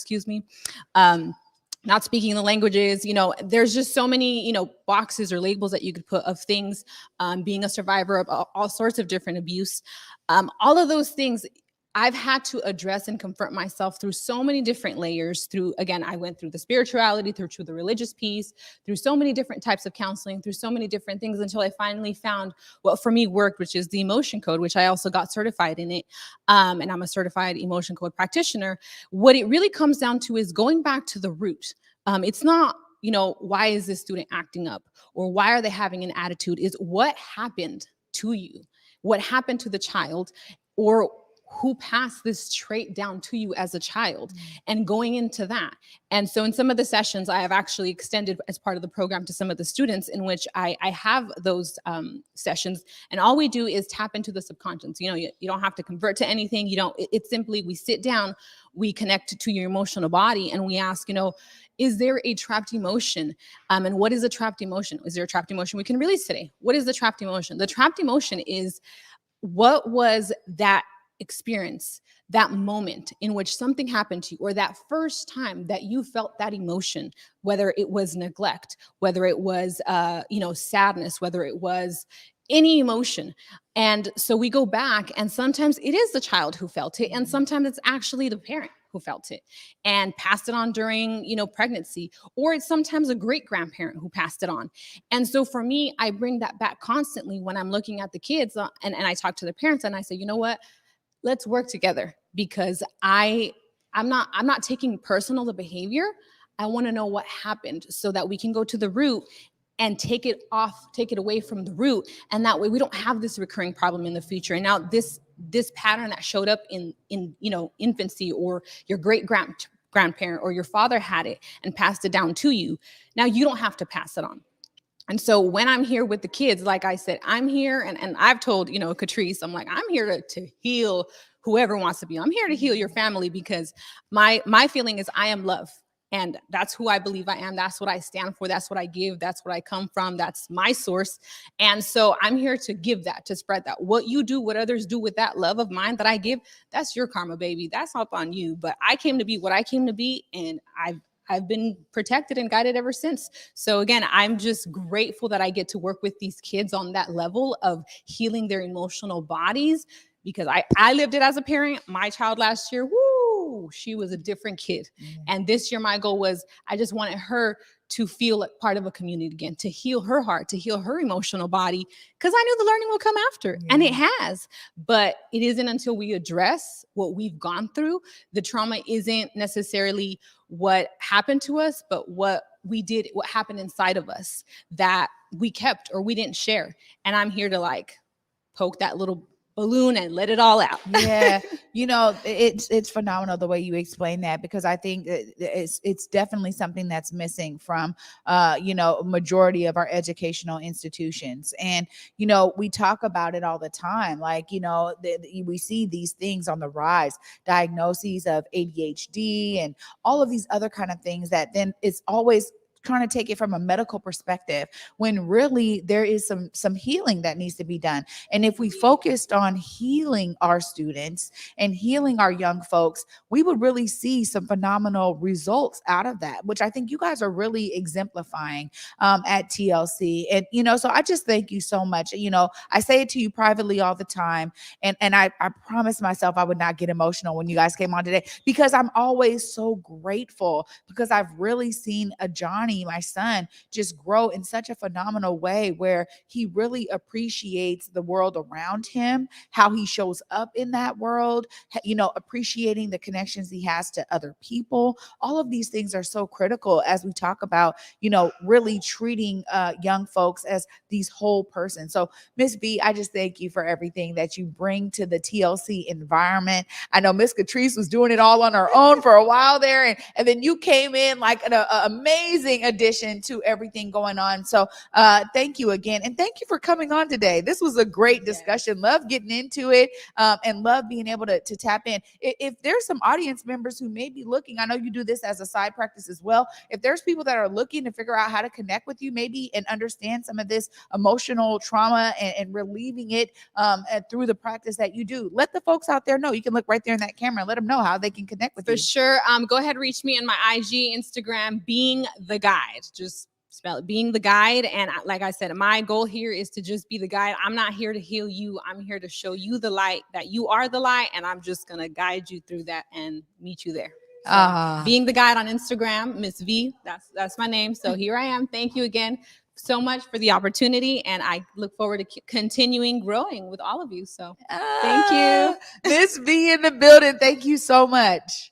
not speaking the languages, there's just so many, boxes or labels that you could put of things, being a survivor of all sorts of different abuse, all of those things I've had to address and confront myself through so many different layers. I went through the spirituality, through the religious piece, through so many different types of counseling, through so many different things, until I finally found what for me worked, which is the emotion code, which I also got certified in it. And I'm a certified emotion code practitioner. What it really comes down to is going back to the root. It's not, why is this student acting up or why are they having an attitude? Is what happened to you, what happened to the child, or who passed this trait down to you as a child, and going into that. And so in some of the sessions, I have actually extended as part of the program to some of the students in which I have those sessions. And all we do is tap into the subconscious. You don't have to convert to anything. It's simply, we sit down, we connect to your emotional body, and we ask, is there a trapped emotion? And what is a trapped emotion? Is there a trapped emotion we can release today? What is the trapped emotion? The trapped emotion is, what was that experience, that moment in which something happened to you, or that first time that you felt that emotion, whether it was neglect, whether it was, sadness, whether it was any emotion. And so we go back, and sometimes it is the child who felt it, and sometimes it's actually the parent who felt it and passed it on during, pregnancy, or it's sometimes a great grandparent who passed it on. And so for me, I bring that back constantly when I'm looking at the kids, and I talk to the parents, and I say, you know what, let's work together, because I'm not taking personal the behavior. I want to know what happened so that we can go to the root and take it away from the root. And that way we don't have this recurring problem in the future. And now this pattern that showed up in infancy, or your great grandparent or your father had it and passed it down to you, now you don't have to pass it on. And so when I'm here with the kids, like I said, I'm here, and I've told, Catrice, I'm like, I'm here to heal whoever wants to be. I'm here to heal your family, because my feeling is I am love. And that's who I believe I am. That's what I stand for. That's what I give. That's what I come from. That's my source. And so I'm here to give that, to spread that. What you do, what others do with that love of mine that I give, that's your karma, baby. That's up on you. But I came to be what I came to be, and I've been protected and guided ever since. So again, I'm just grateful that I get to work with these kids on that level of healing their emotional bodies, because I lived it as a parent. My child last year, she was a different kid. And this year, my goal was, I just wanted her to feel like part of a community again, to heal her heart, to heal her emotional body, because I knew the learning will come after, and it has. But it isn't until we address what we've gone through. The trauma isn't necessarily what happened to us, but what we did, what happened inside of us that we kept or we didn't share. And I'm here to poke that little balloon and let it all out. Yeah. It's phenomenal the way you explain that, because I think it's definitely something that's missing from, majority of our educational institutions. And, we talk about it all the time. We see these things on the rise, diagnoses of ADHD and all of these other kind of things that then it's always trying to take it from a medical perspective when really there is some healing that needs to be done. And if we focused on healing our students and healing our young folks, we would really see some phenomenal results out of that, which I think you guys are really exemplifying at TLC. And, so I just thank you so much. I say it to you privately all the time. And I promised myself I would not get emotional when you guys came on today, because I'm always so grateful, because I've really seen a Johnny, my son, just grow in such a phenomenal way where he really appreciates the world around him, how he shows up in that world, appreciating the connections he has to other people. All of these things are so critical as we talk about, really treating young folks as these whole persons. So Miss B, I just thank you for everything that you bring to the TLC environment. I know Miss Catrice was doing it all on her own for a while there, and then you came in like an amazing addition to everything going on. So thank you again, and thank you for coming on today. This was a great discussion. Love getting into it, and love being able to tap in. If there's some audience members who may be looking, I know you do this as a side practice as well. If there's people that are looking to figure out how to connect with you maybe and understand some of this emotional trauma and relieving it through the practice that you do, let the folks out there know. You can look right there in that camera and let them know how they can connect with you. For sure. Go ahead, reach me on my IG, Instagram, Being the Guide. Just spell it, Being the Guide. And like I said, my goal here is to just be the guide. I'm not here to heal you. I'm here to show you the light, that you are the light. And I'm just going to guide you through that and meet you there. So, Being the Guide on Instagram, Miss V, that's my name. So here I am. Thank you again so much for the opportunity, and I look forward to continuing growing with all of you. So thank you. Miss V in the building. Thank you so much.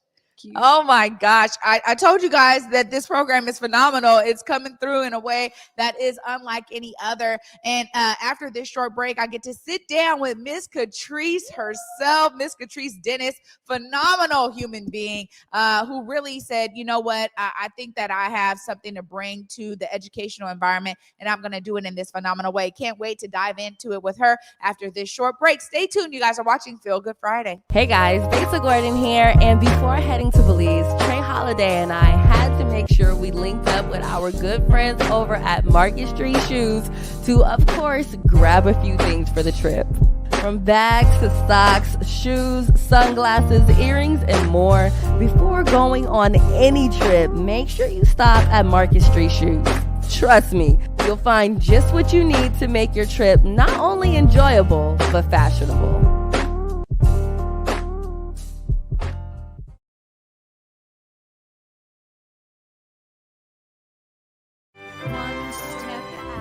Oh my gosh. I told you guys that this program is phenomenal. It's coming through in a way that is unlike any other. And after this short break, I get to sit down with Miss Catrice herself, Miss Catrice Dennis, phenomenal human being who really said, you know what, I think that I have something to bring to the educational environment, and I'm going to do it in this phenomenal way. Can't wait to dive into it with her after this short break. Stay tuned. You guys are watching Feel Good Friday. Hey guys, Besa Gordon here, and before heading to Belize, Trae Holiday and I had to make sure we linked up with our good friends over at Market Street Shoes to, of course, grab a few things for the trip. From bags to socks, shoes, sunglasses, earrings, and more. Before going on any trip, make sure you stop at Market Street Shoes. Trust me, you'll find just what you need to make your trip not only enjoyable, but fashionable.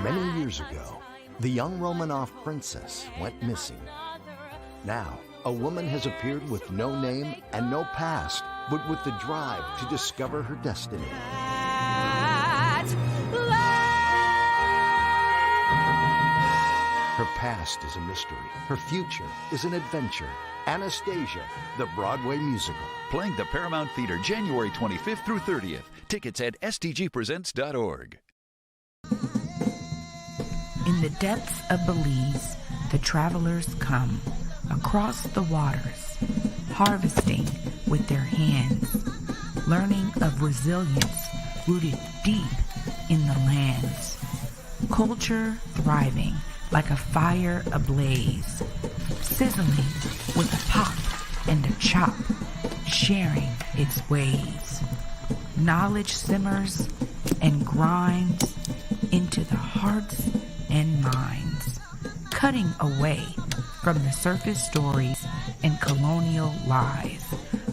Many years ago, the young Romanov princess went missing. Now, a woman has appeared with no name and no past, but with the drive to discover her destiny. Her past is a mystery. Her future is an adventure. Anastasia, the Broadway musical. Playing the Paramount Theater January 25th through 30th. Tickets at stgpresents.org. In the depths of Belize, the travelers come across the waters, harvesting with their hands, learning of resilience rooted deep in the lands. Culture thriving like a fire ablaze, sizzling with a pop and a chop, sharing its ways. Knowledge simmers and grinds into the hearts and minds, cutting away from the surface stories and colonial lies,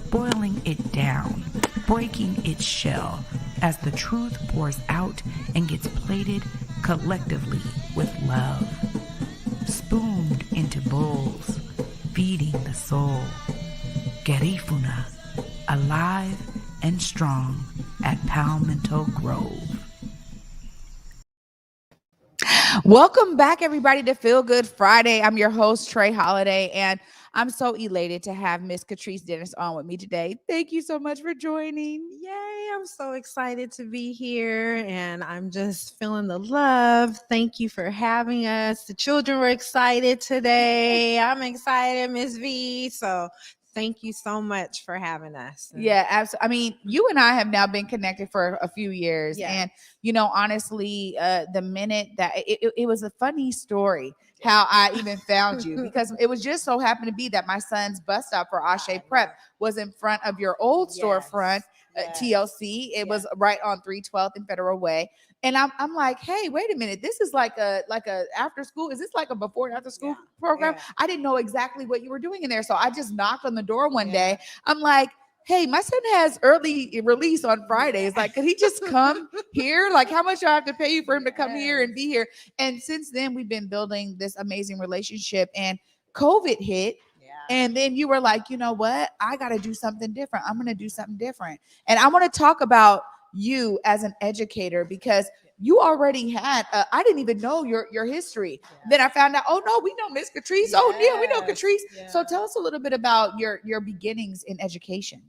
boiling it down, breaking its shell as the truth pours out and gets plated collectively with love, spooned into bowls, feeding the soul. Garifuna, alive and strong at Palmetto Grove. Welcome back, everybody, to Feel Good Friday. I'm your host, Trae Holiday, and I'm so elated to have Miss Catrice Dennis on with me today. Thank you so much for joining. Yay, I'm so excited to be here, and I'm just feeling the love. Thank you for having us. The children were excited today. I'm excited, Miss V. So thank you so much for having us. Yeah, absolutely. I mean, you and I have now been connected for a few years, and honestly, the minute that it was a funny story how I even found you, because it was just so happened to be that my son's bus stop for Ashe Prep was in front of your old storefront, TLC. It was right on 312th and Federal Way. And I'm like, hey, wait a minute. This is like a after school. Is this like a before and after school program? I didn't know exactly what you were doing in there. So I just knocked on the door one day. I'm like, hey, my son has early release on Fridays. Like, could he just come here? Like, how much do I have to pay you for him to come here and be here? And since then, we've been building this amazing relationship. And COVID hit. And then you were like, you know what? I got to do something different. I'm going to do something different. And I want to talk about you as an educator, because you already had, I didn't even know your history. Then I found out, oh no, we know Miss Catrice. Oh yeah, we know Catrice. So tell us a little bit about your beginnings in education.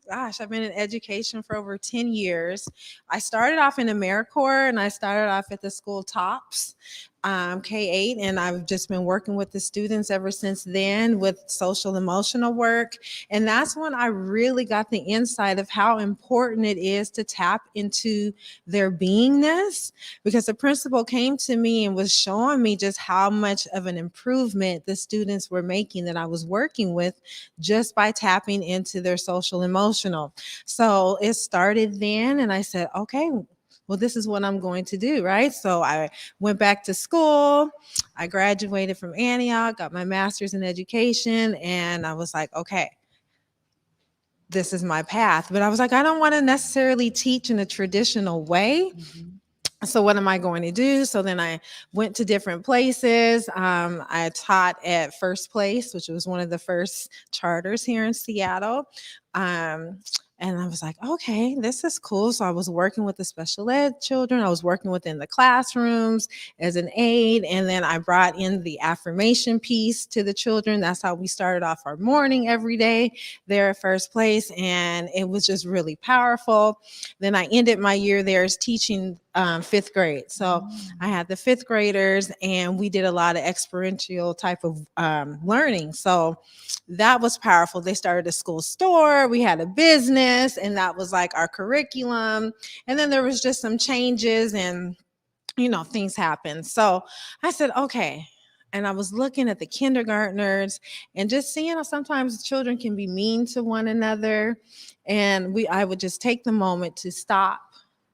Gosh, I've been in education for over 10 years. I started off in AmeriCorps, and I started off at the school TOPS, K-8, and I've just been working with the students ever since then with social emotional work. And that's when I really got the insight of how important it is to tap into their beingness, because the principal came to me and was showing me just how much of an improvement the students were making that I was working with just by tapping into their social emotional. So it started then, and I said, okay, well, this is what I'm going to do, right? So I went back to school. I graduated from Antioch, got my master's in education, and I was like, okay, this is my path. But I was like, I don't want to necessarily teach in a traditional way. So what am I going to do? So then I went to different places. I taught at First Place, which was one of the first charters here in Seattle. And I was like, okay, this is cool. So I was working with the special ed children. I was working within the classrooms as an aide. And then I brought in the affirmation piece to the children. That's how we started off our morning every day there at First Place. And it was just really powerful. Then I ended my year there as teaching fifth grade. So I had the fifth graders, and we did a lot of experiential type of learning. So that was powerful. They started a school store. We had a business, and that was like our curriculum. And then there was just some changes, and things happened. So I said, okay. And I was looking at the kindergartners and just seeing how sometimes children can be mean to one another. And I would just take the moment to stop.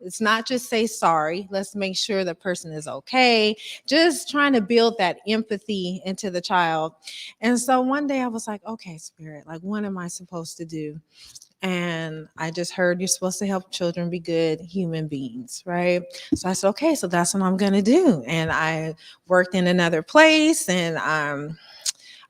It's not just say sorry. Let's make sure the person is okay. Just trying to build that empathy into the child. And so one day I was like, okay, Spirit, like, what am I supposed to do? And I just heard you're supposed to help children be good human beings, right? So I said, okay, so that's what I'm going to do. And I worked in another place, and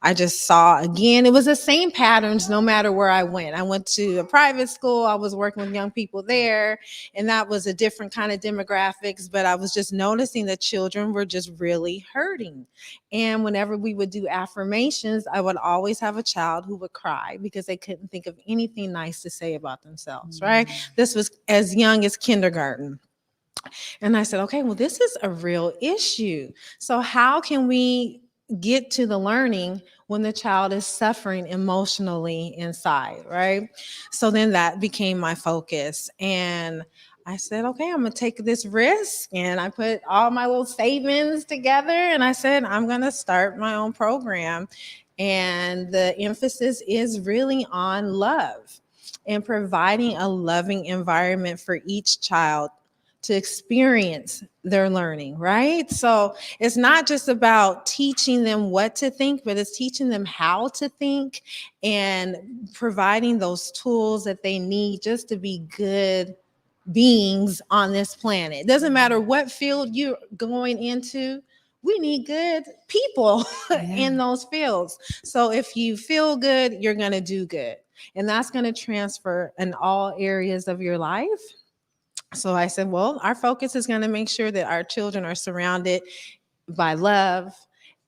I just saw, again, it was the same patterns no matter where I went. I went to a private school. I was working with young people there, and that was a different kind of demographics, but I was just noticing that children were just really hurting. And whenever we would do affirmations, I would always have a child who would cry because they couldn't think of anything nice to say about themselves, right? This was as young as kindergarten. And I said, okay, well, this is a real issue. So how can we get to the learning when the child is suffering emotionally inside, right? So then that became my focus. And I said, okay, I'm going to take this risk. And I put all my little savings together, and I said, I'm going to start my own program. And the emphasis is really on love and providing a loving environment for each child to experience their learning, right? So it's not just about teaching them what to think, but it's teaching them how to think and providing those tools that they need just to be good beings on this planet. It doesn't matter what field you're going into. We need good people in those fields. So if you feel good, you're going to do good. And that's going to transfer in all areas of your life. So I said, well, our focus is going to make sure that our children are surrounded by love,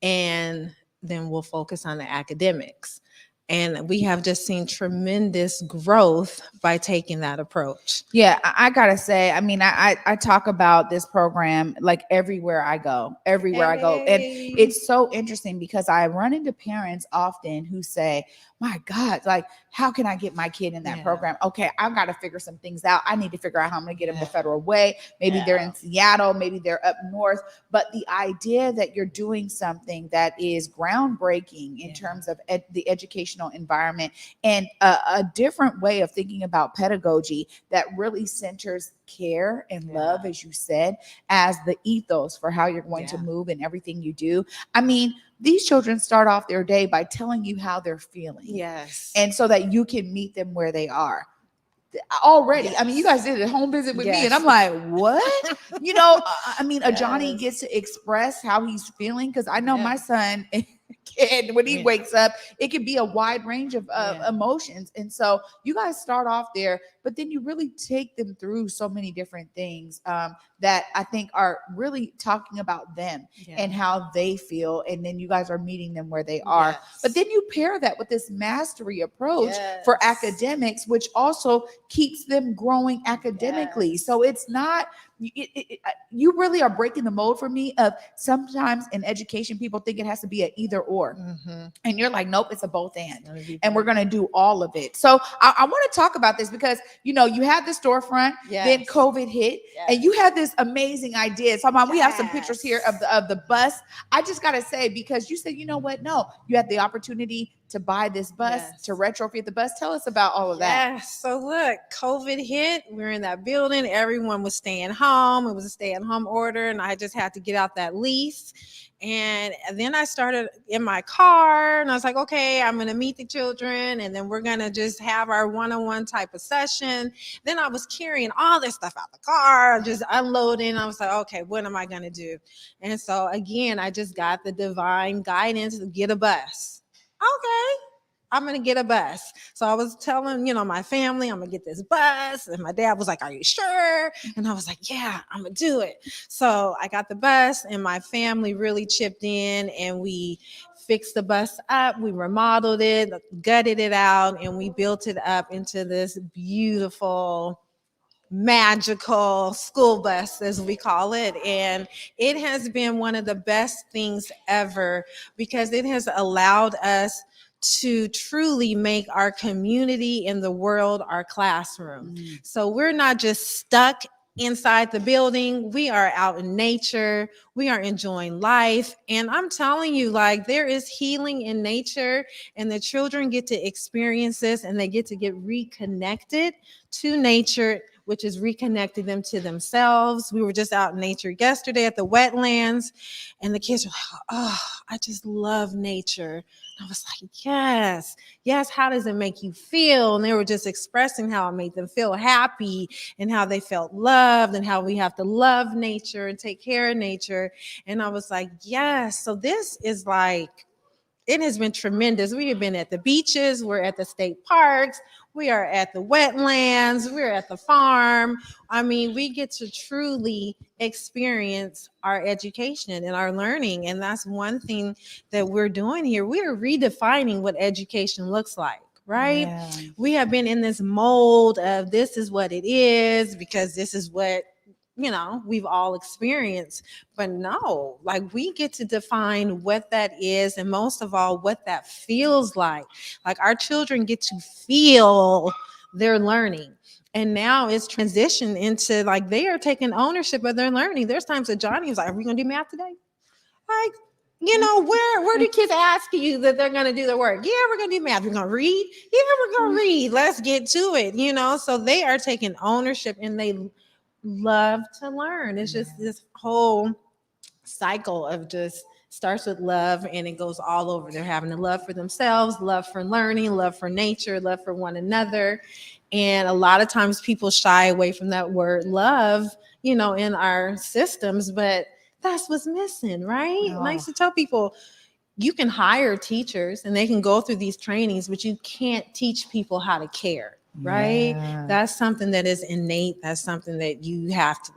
and then we'll focus on the academics. And we have just seen tremendous growth by taking that approach. Yeah, I gotta say, I mean, I talk about this program like everywhere I go, and it's so interesting because I run into parents often who say, "My God, like, how can I get my kid in that program? Okay, I've got to figure some things out. I need to figure out how I'm going to get them the federal way. Maybe they're in Seattle, maybe they're up north." But the idea that you're doing something that is groundbreaking in terms of the educational environment and a different way of thinking about pedagogy that really centers care and love, as you said, as the ethos for how you're going to move and everything you do. I mean, these children start off their day by telling you how they're feeling. Yes. And so that you can meet them where they are. Already, I mean, you guys did a home visit with me, and I'm like, what? You know, I mean, a Johnny gets to express how he's feeling, because I know my son, and when he wakes up, it can be a wide range of emotions. And so you guys start off there, but then you really take them through so many different things that I think are really talking about them and how they feel. And then you guys are meeting them where they are. But then you pair that with this mastery approach for academics, which also keeps them growing academically. So it's not, you really are breaking the mold for me of sometimes in education, people think it has to be an either or. And you're like, nope, it's a both and we're going to do all of it. So I want to talk about this because, you know, you had the storefront, then COVID hit, and you had this amazing idea. So we have some pictures here of the bus. I just got to say, because you said, you know what? No, you had the opportunity to buy this bus, to retrofit the bus. Tell us about all of that. So look, COVID hit. We were in that building. Everyone was staying home. It was a stay-at-home order, and I just had to get out that lease. And then I started in my car, and I was like, okay, I'm going to meet the children, and then we're going to just have our one-on-one type of session. Then I was carrying all this stuff out the car, just unloading. I was like, okay, what am I going to do? And so again, I just got the divine guidance to get a bus. Okay, I'm going to get a bus. So I was telling, my family, I'm going to get this bus. And my dad was like, are you sure? And I was like, yeah, I'm going to do it. So I got the bus, and my family really chipped in, and we fixed the bus up. We remodeled it, gutted it out, and we built it up into this beautiful, magical school bus, as we call it. And it has been one of the best things ever, because it has allowed us to truly make our community and the world our classroom. So we're not just stuck inside the building. We are out in nature. We are enjoying life. And I'm telling you, like, there is healing in nature, and the children get to experience this, and they get to get reconnected to nature, which is reconnecting them to themselves. We were just out in nature yesterday at the wetlands, and the kids were like, oh, I just love nature. And I was like, yes, how does it make you feel? And they were just expressing how it made them feel happy, and how they felt loved, and how we have to love nature and take care of nature. And I was like, yes. So this is like, it has been tremendous. We have been at the beaches, we're at the state parks, we are at the wetlands, we're at the farm. I mean, we get to truly experience our education and our learning. And that's one thing that we're doing here. We are redefining what education looks like, right? Yeah. We have been in this mold of this is what it is because this is what we've all experienced. But no, like, we get to define what that is, and most of all, what that feels like. Like, our children get to feel their learning. And now it's transitioned into, like, they are taking ownership of their learning. There's times that Johnny was like, are we going to do math today? Like, where do kids ask you that they're going to do their work? Yeah, we're going to do math. We're going to read. Yeah, we're going to read. Let's get to it, So they are taking ownership, and they love to learn. It's just this whole cycle of just starts with love, and it goes all over. They're having a love for themselves, love for learning, love for nature, love for one another. And a lot of times people shy away from that word love, in our systems, but that's what's missing, right? Yeah. I used to tell people, you can hire teachers and they can go through these trainings, but you can't teach people how to care. Right? Yeah. That's something that is innate. That's something that you have to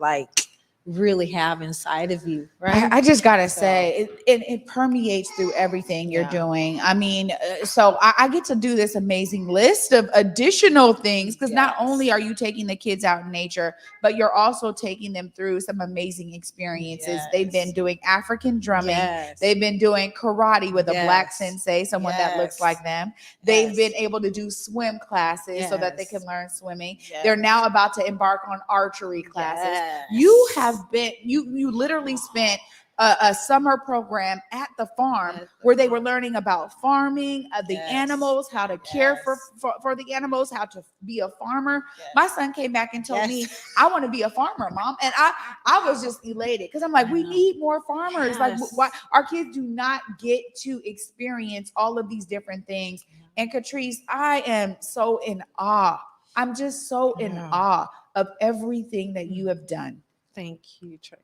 really have inside of you, right? I just gotta say, it permeates through everything you're doing. I mean, so I get to do this amazing list of additional things because not only are you taking the kids out in nature, but you're also taking them through some amazing experiences. They've been doing African drumming. They've been doing karate with a black sensei, someone that looks like them. They've been able to do swim classes so that they can learn swimming. They're now about to embark on archery classes. You have been, you literally spent a summer program at the farm where they were learning about farming, the animals, how to care for the animals, how to be a farmer. My son came back and told me, I want to be a farmer, Mom. And I was just elated because I'm like, we need more farmers. Like, why our kids do not get to experience all of these different things. And Catrice, I am so in awe. I'm just so in awe of everything that you have done. Thank you, Trae.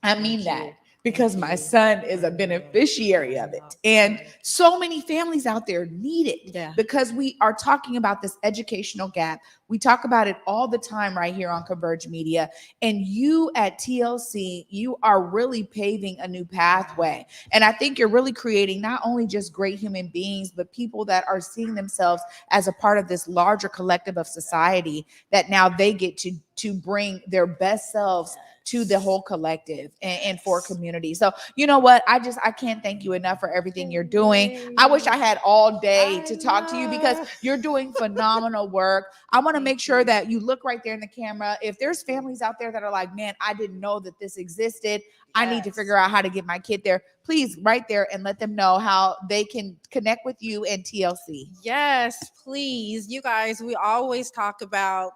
I mean that because my son is a beneficiary of it. And so many families out there need it because we are talking about this educational gap. We talk about it all the time right here on Converge Media. And you at TLC, you are really paving a new pathway. And I think you're really creating not only just great human beings, but people that are seeing themselves as a part of this larger collective of society that now they get to bring their best selves to the whole collective and for community. So you know what? I can't thank you enough for everything you're doing. I wish I had all day to talk to you because you're doing phenomenal work. I want to make sure that you look right there in the camera. If there's families out there that are like, man, I didn't know that this existed. I need to figure out how to get my kid there. Please, right there, and let them know how they can connect with you and TLC. Yes, please. You guys, we always talk about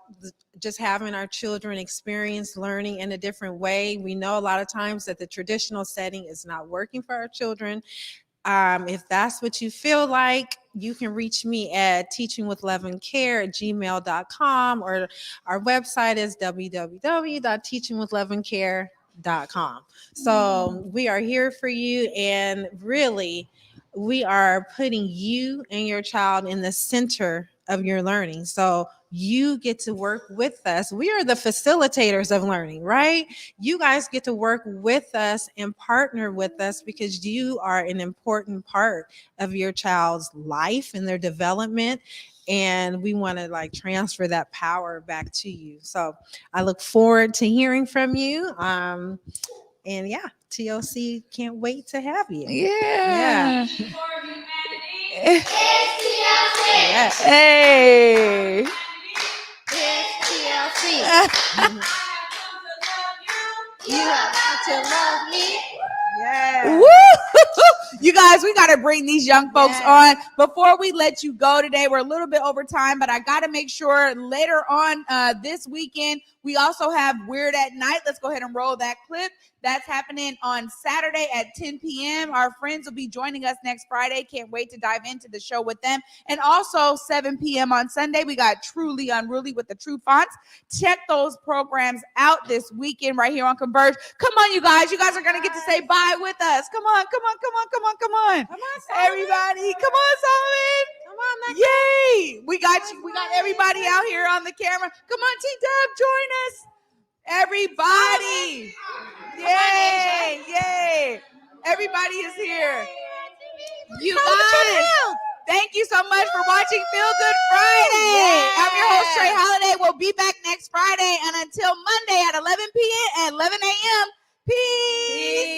just having our children experience learning in a different way. We know a lot of times that the traditional setting is not working for our children. If that's what you feel like, you can reach me at teachingwithloveandcare@gmail.com, or our website is www.teachingwithloveandcare.com. So we are here for you, and really, we are putting you and your child in the center of your learning. So you get to work with us. We are the facilitators of learning, right? You guys get to work with us and partner with us because you are an important part of your child's life and their development. And we want to like transfer that power back to you. So I look forward to hearing from you. And yeah, TLC can't wait to have you. Yeah. Yes. Hey. TLC. You have to love me. Yeah. Woo! You guys, we got to bring these young folks on. Before we let you go today, we're a little bit over time, but I got to make sure later on this weekend, we also have Weird at Night. Let's go ahead and roll that clip. That's happening on Saturday at 10 p.m. Our friends will be joining us next Friday. Can't wait to dive into the show with them. And also 7 p.m. on Sunday, we got Truly Unruly with the True Fonts. Check those programs out this weekend right here on Converge. Come on, you guys. You guys are going to get to say bye with us. Come on, come on, come on, come on, come on. Come on, Solomon. Everybody. Come on, Solomon. Come on, yay. We got you. We got everybody out here on the camera. Come on, TDUB, join us. Everybody. Yay, yay. Everybody is here. You guys, thank you so much for watching Feel Good Friday. I'm your host, Trae Holiday. We'll be back next Friday, and until Monday at 11 a.m. Peace.